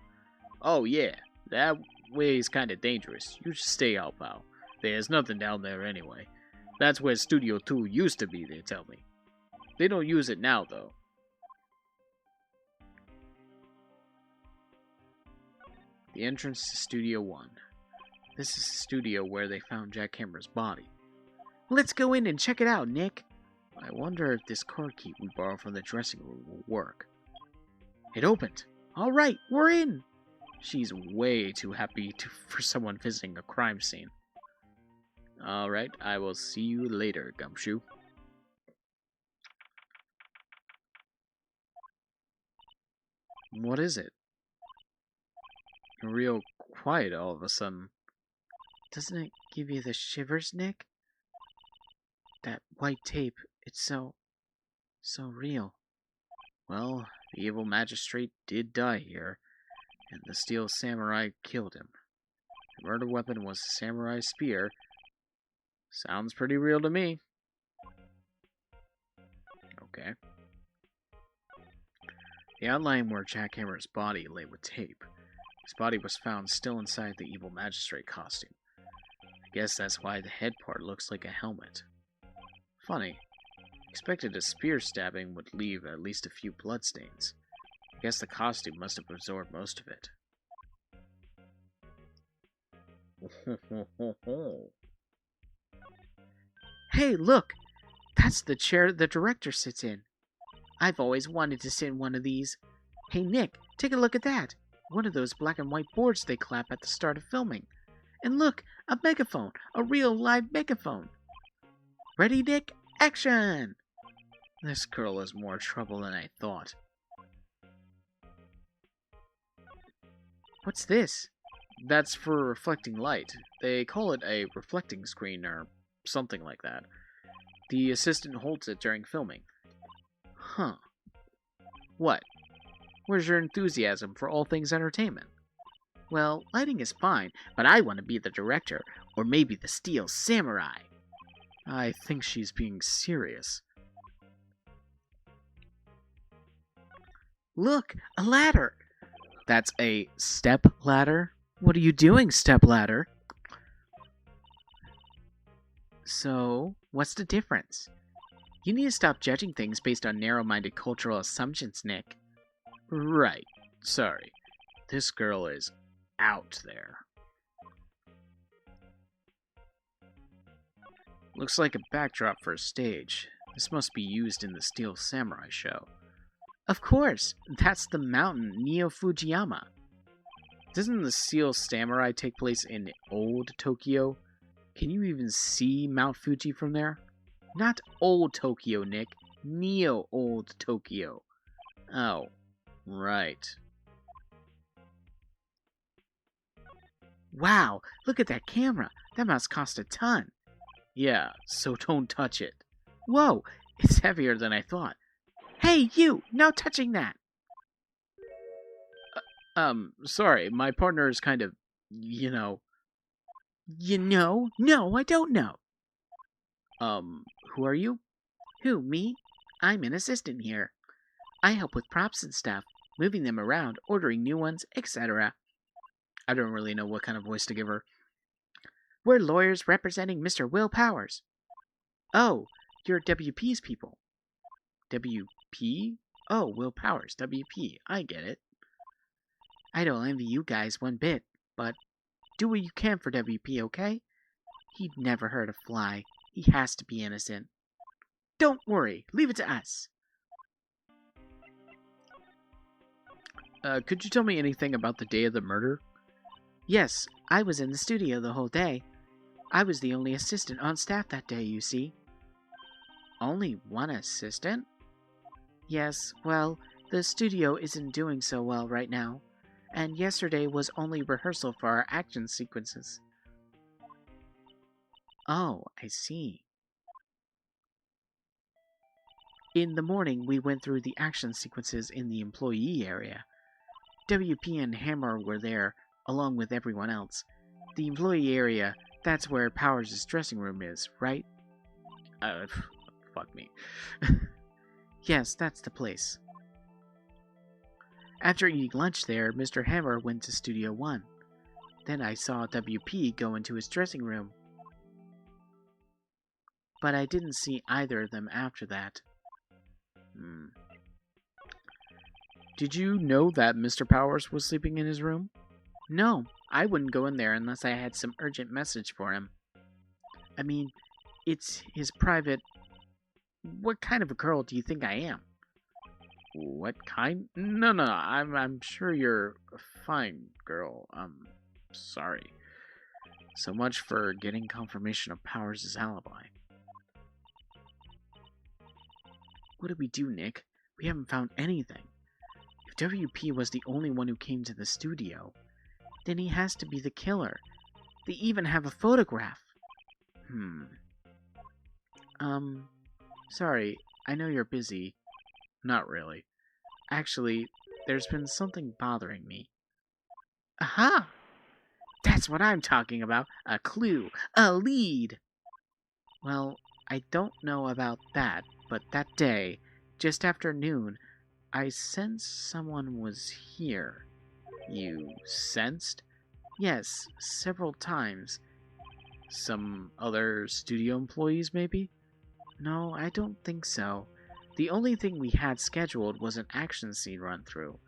[SPEAKER 2] Oh, yeah. That way's kinda dangerous. You should stay out, pal. There's nothing down there anyway. That's where Studio 2 used to be, they tell me. They don't use it now, though. The entrance to Studio 1. This is the studio where they found Jack Hammer's body.
[SPEAKER 3] Let's go in and check it out, Nick.
[SPEAKER 2] I wonder if this car key we borrowed from the dressing room will work.
[SPEAKER 3] It opened. All right, we're in.
[SPEAKER 2] She's way too happy for someone visiting a crime scene. Alright, I will see you later, Gumshoe. What is it? You're real quiet all of a sudden.
[SPEAKER 3] Doesn't it give you the shivers, Nick? That white tape, it's so real.
[SPEAKER 2] Well, the evil magistrate did die here, and the steel samurai killed him. The murder weapon was a samurai spear. Sounds pretty real to me. Okay. The outline where Jack Hammer's body lay with tape. His body was found still inside the evil magistrate costume. I guess that's why the head part looks like a helmet. Funny. Expected a spear stabbing would leave at least a few bloodstains. I guess the costume must have absorbed most of it.
[SPEAKER 3] Hey, look! That's the chair the director sits in. I've always wanted to sit in one of these. Hey, Nick, take a look at that. One of those black and white boards they clap at the start of filming. And look, a megaphone, a real live megaphone. Ready, Nick? Action!
[SPEAKER 2] This girl is more trouble than I thought.
[SPEAKER 3] What's this?
[SPEAKER 2] That's for reflecting light. They call it a reflecting screen or something like that. The assistant holds it during filming.
[SPEAKER 3] Huh.
[SPEAKER 2] What? Where's your enthusiasm for all things entertainment?
[SPEAKER 3] Well, lighting is fine, but I want to be the director, or maybe the steel samurai.
[SPEAKER 2] I think she's being serious.
[SPEAKER 3] Look, a ladder.
[SPEAKER 2] That's a step ladder? What are you doing, step ladder?
[SPEAKER 3] So, what's the difference? You need to stop judging things based on narrow-minded cultural assumptions, Nick.
[SPEAKER 2] Right. Sorry. This girl is out there. Looks like a backdrop for a stage. This must be used in the Steel Samurai show.
[SPEAKER 3] Of course, that's the mountain Neo Fujiyama.
[SPEAKER 2] Doesn't the Steel Samurai take place in old Tokyo? Can you even see Mount Fuji from there?
[SPEAKER 3] Not old Tokyo, Nick. Neo old Tokyo.
[SPEAKER 2] Oh, right.
[SPEAKER 3] Wow, look at that camera. That must cost a ton.
[SPEAKER 2] Yeah, so don't touch it.
[SPEAKER 3] Whoa, it's heavier than I thought. Hey, you! No touching that!
[SPEAKER 2] Sorry, my partner is kind of,
[SPEAKER 3] You know? No, I don't know.
[SPEAKER 2] Who are you?
[SPEAKER 3] Who, me? I'm an assistant here. I help with props and stuff, moving them around, ordering new ones, etc.
[SPEAKER 2] I don't really know what kind of voice to give her.
[SPEAKER 3] We're lawyers representing Mr. Will Powers. Oh, you're WP's people.
[SPEAKER 2] WP? Oh, Will Powers, WP. I get it.
[SPEAKER 3] I don't envy you guys one bit. but do what you can for WP, okay? He'd never hurt a fly. He has to be innocent. Don't worry, leave it to us.
[SPEAKER 2] Could you tell me anything about the day of the murder?
[SPEAKER 3] Yes, I was in the studio the whole day. I was the only assistant on staff that day, you see.
[SPEAKER 2] Only one assistant?
[SPEAKER 3] Yes, well, the studio isn't doing so well right now, and yesterday was only rehearsal for our action sequences.
[SPEAKER 2] Oh, I see.
[SPEAKER 3] In the morning, we went through the action sequences in the employee area. WP and Hammer were there, along with everyone else. The employee area, that's where Powers' dressing room is, right?
[SPEAKER 2] Fuck me.
[SPEAKER 3] Yes, that's the place. After eating lunch there, Mr. Hammer went to Studio 1. Then I saw WP go into his dressing room. But I didn't see either of them after that.
[SPEAKER 2] Did you know that Mr. Powers was sleeping in his room?
[SPEAKER 3] No, I wouldn't go in there unless I had some urgent message for him. I mean, it's his private... What kind of a girl do you think I am?
[SPEAKER 2] What kind? No, I'm sure you're a fine girl. Sorry. So much for getting confirmation of Powers' alibi.
[SPEAKER 3] What do we do, Nick? We haven't found anything. If WP was the only one who came to the studio, then he has to be the killer. They even have a photograph. Sorry, I know you're busy.
[SPEAKER 2] Not really.
[SPEAKER 3] Actually, there's been something bothering me. Aha! That's what I'm talking about. A clue. A lead. Well, I don't know about that, but that day, just after noon, I sensed someone was here.
[SPEAKER 2] You sensed?
[SPEAKER 3] Yes, several times.
[SPEAKER 2] Some other studio employees, maybe?
[SPEAKER 3] No, I don't think so. The only thing we had scheduled was an action scene run-through.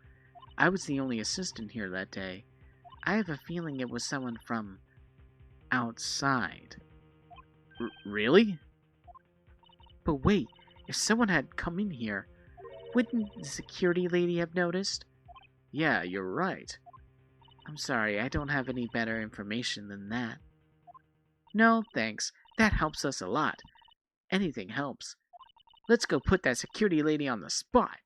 [SPEAKER 3] I was the only assistant here that day. I have a feeling it was someone from outside.
[SPEAKER 2] Really?
[SPEAKER 3] But wait, if someone had come in here, wouldn't the security lady have noticed?
[SPEAKER 2] Yeah, you're right.
[SPEAKER 3] I'm sorry, I don't have any better information than that. No, thanks. That helps us a lot. Anything helps. Let's go put that security lady on the spot.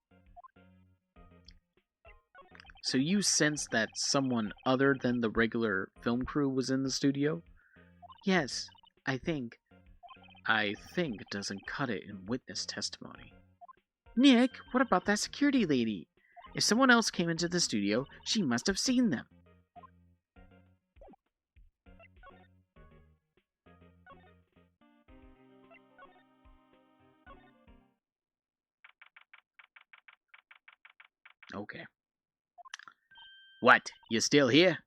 [SPEAKER 2] So you sensed that someone other than the regular film crew was in the studio?
[SPEAKER 3] Yes, I think.
[SPEAKER 2] I think doesn't cut it in witness testimony.
[SPEAKER 3] Nick, what about that security lady? If someone else came into the studio, she must have seen them.
[SPEAKER 2] Okay. What? You still here?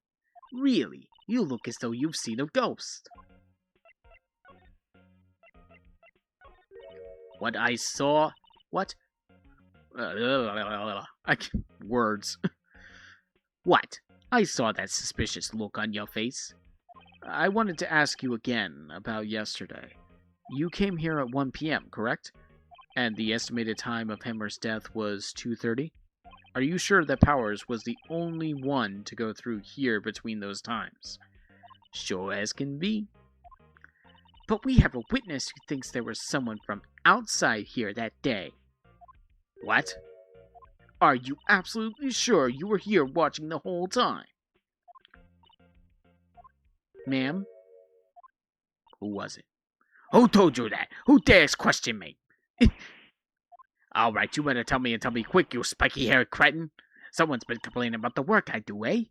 [SPEAKER 3] Really, you look as though you've seen a ghost.
[SPEAKER 2] What I saw? What? Words.
[SPEAKER 3] What? I saw that suspicious look on your face.
[SPEAKER 2] I wanted to ask you again about yesterday. You came here at 1 p.m., correct? And the estimated time of Hammer's death was 2:30? Are you sure that Powers was the only one to go through here between those times?
[SPEAKER 3] Sure as can be. But we have a witness who thinks there was someone from outside here that day.
[SPEAKER 2] What?
[SPEAKER 3] Are you absolutely sure you were here watching the whole time? Ma'am?
[SPEAKER 2] Who was it?
[SPEAKER 3] Who told you that? Who dares question me? Alright, you better tell me and tell me quick, you spiky-haired cretin. Someone's been complaining about the work I do, eh?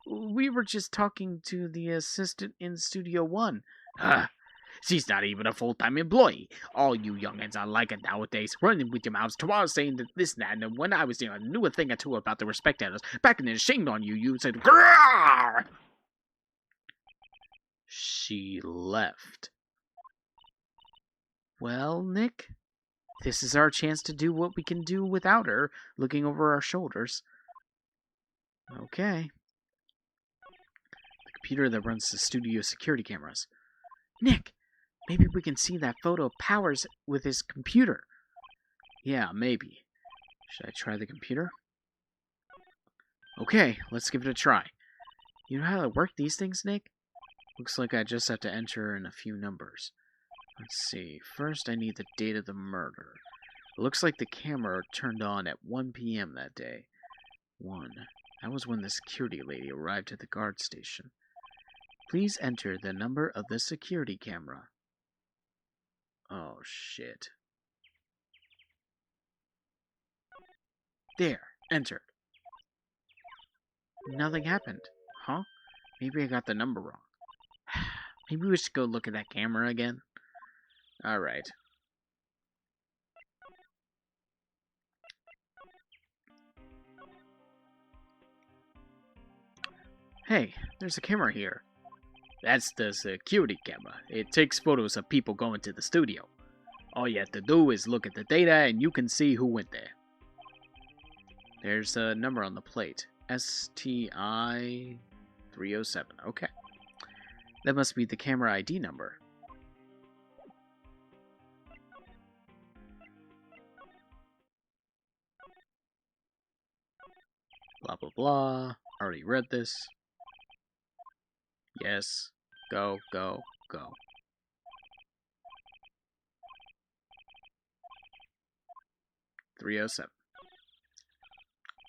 [SPEAKER 3] We were just talking to the assistant in Studio 1. She's not even a full-time employee. All you youngins are like it nowadays, running with your mouths tomorrow saying that this and that, and when I was there, I knew a thing or two about the respect others. Back then, shamed on you, you said, Grrr!
[SPEAKER 2] She left.
[SPEAKER 3] Well, Nick, this is our chance to do what we can do without her looking over our shoulders.
[SPEAKER 2] Okay. The computer that runs the studio security cameras.
[SPEAKER 3] Nick, maybe we can see that photo of Powers with his computer.
[SPEAKER 2] Yeah, maybe. Should I try the computer? Okay, let's give it a try.
[SPEAKER 3] You know how to work these things, Nick?
[SPEAKER 2] Looks like I just have to enter in a few numbers. Let's see. First, I need the date of the murder. It looks like the camera turned on at 1 p.m. that day. 1. That was when the security lady arrived at the guard station. Please enter the number of the security camera. Oh, shit. There, entered.
[SPEAKER 3] Nothing happened.
[SPEAKER 2] Huh? Maybe I got the number wrong.
[SPEAKER 3] Maybe we should go look at that camera again.
[SPEAKER 2] Alright. Hey, there's a camera here. That's the security camera. It takes photos of people going to the studio. All you have to do is look at the data and you can see who went there. There's a number on the plate. STI 307. Okay. That must be the camera ID number. Blah, blah, blah. Already read this. Yes. Go, go, go. $307.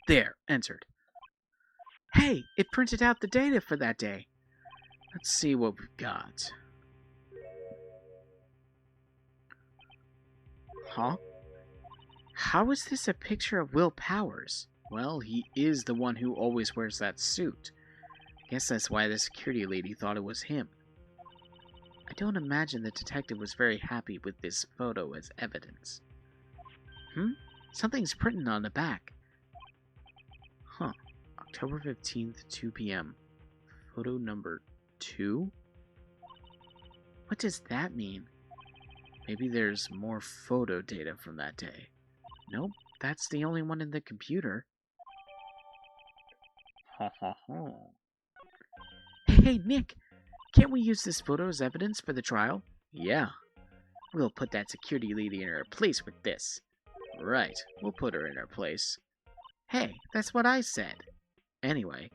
[SPEAKER 2] There, entered.
[SPEAKER 3] Hey, it printed out the data for that day.
[SPEAKER 2] Let's see what we've got. Huh?
[SPEAKER 3] How is this a picture of Will Powers?
[SPEAKER 2] Well, he is the one who always wears that suit. Guess that's why the security lady thought it was him.
[SPEAKER 3] I don't imagine the detective was very happy with this photo as evidence. Something's printed on the back.
[SPEAKER 2] Huh. October 15th, 2 p.m. Photo number 2?
[SPEAKER 3] What does that mean?
[SPEAKER 2] Maybe there's more photo data from that day.
[SPEAKER 3] Nope, that's the only one in the computer.
[SPEAKER 2] Ha ha ha.
[SPEAKER 3] Hey, Nick, can't we use this photo as evidence for the trial?
[SPEAKER 2] Yeah.
[SPEAKER 3] We'll put that security lady in her place with this.
[SPEAKER 2] Right, we'll put her in her place.
[SPEAKER 3] Hey, that's what I said.
[SPEAKER 2] Anyway,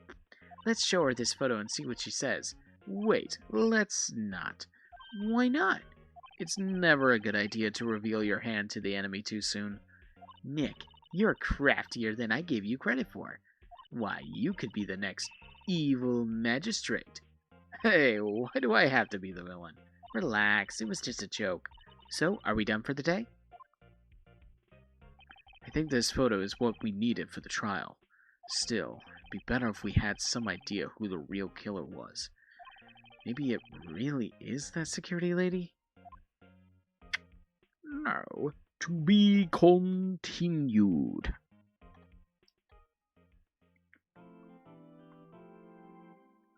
[SPEAKER 3] let's show her this photo and see what she says.
[SPEAKER 2] Wait, let's not.
[SPEAKER 3] Why not?
[SPEAKER 2] It's never a good idea to reveal your hand to the enemy too soon.
[SPEAKER 3] Nick, you're craftier than I gave you credit for.
[SPEAKER 2] Why, you could be the next evil magistrate. Hey, why do I have to be the villain?
[SPEAKER 3] Relax, it was just a joke. So, are we done for the day?
[SPEAKER 2] I think this photo is what we needed for the trial. Still, it'd be better if we had some idea who the real killer was. Maybe it really is that security lady? No. To be continued.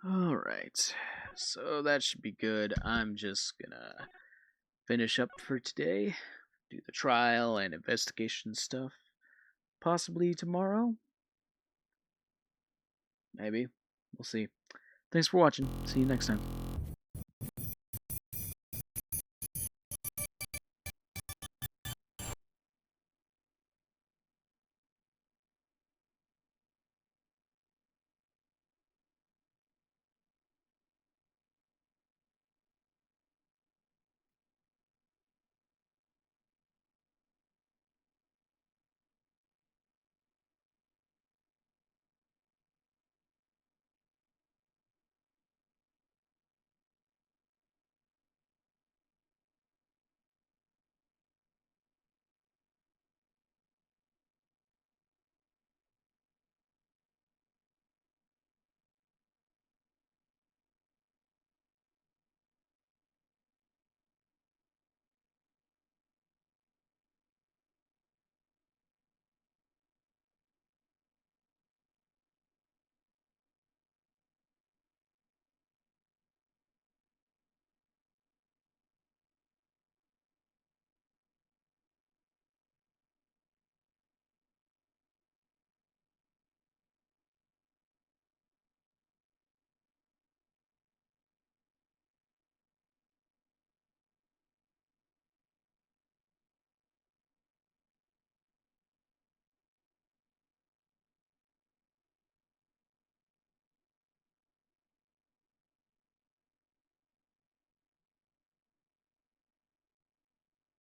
[SPEAKER 2] Alright, so that should be good. I'm just gonna finish up for today. Do the trial and investigation stuff. Possibly tomorrow? Maybe. We'll see. Thanks for watching. See you next time.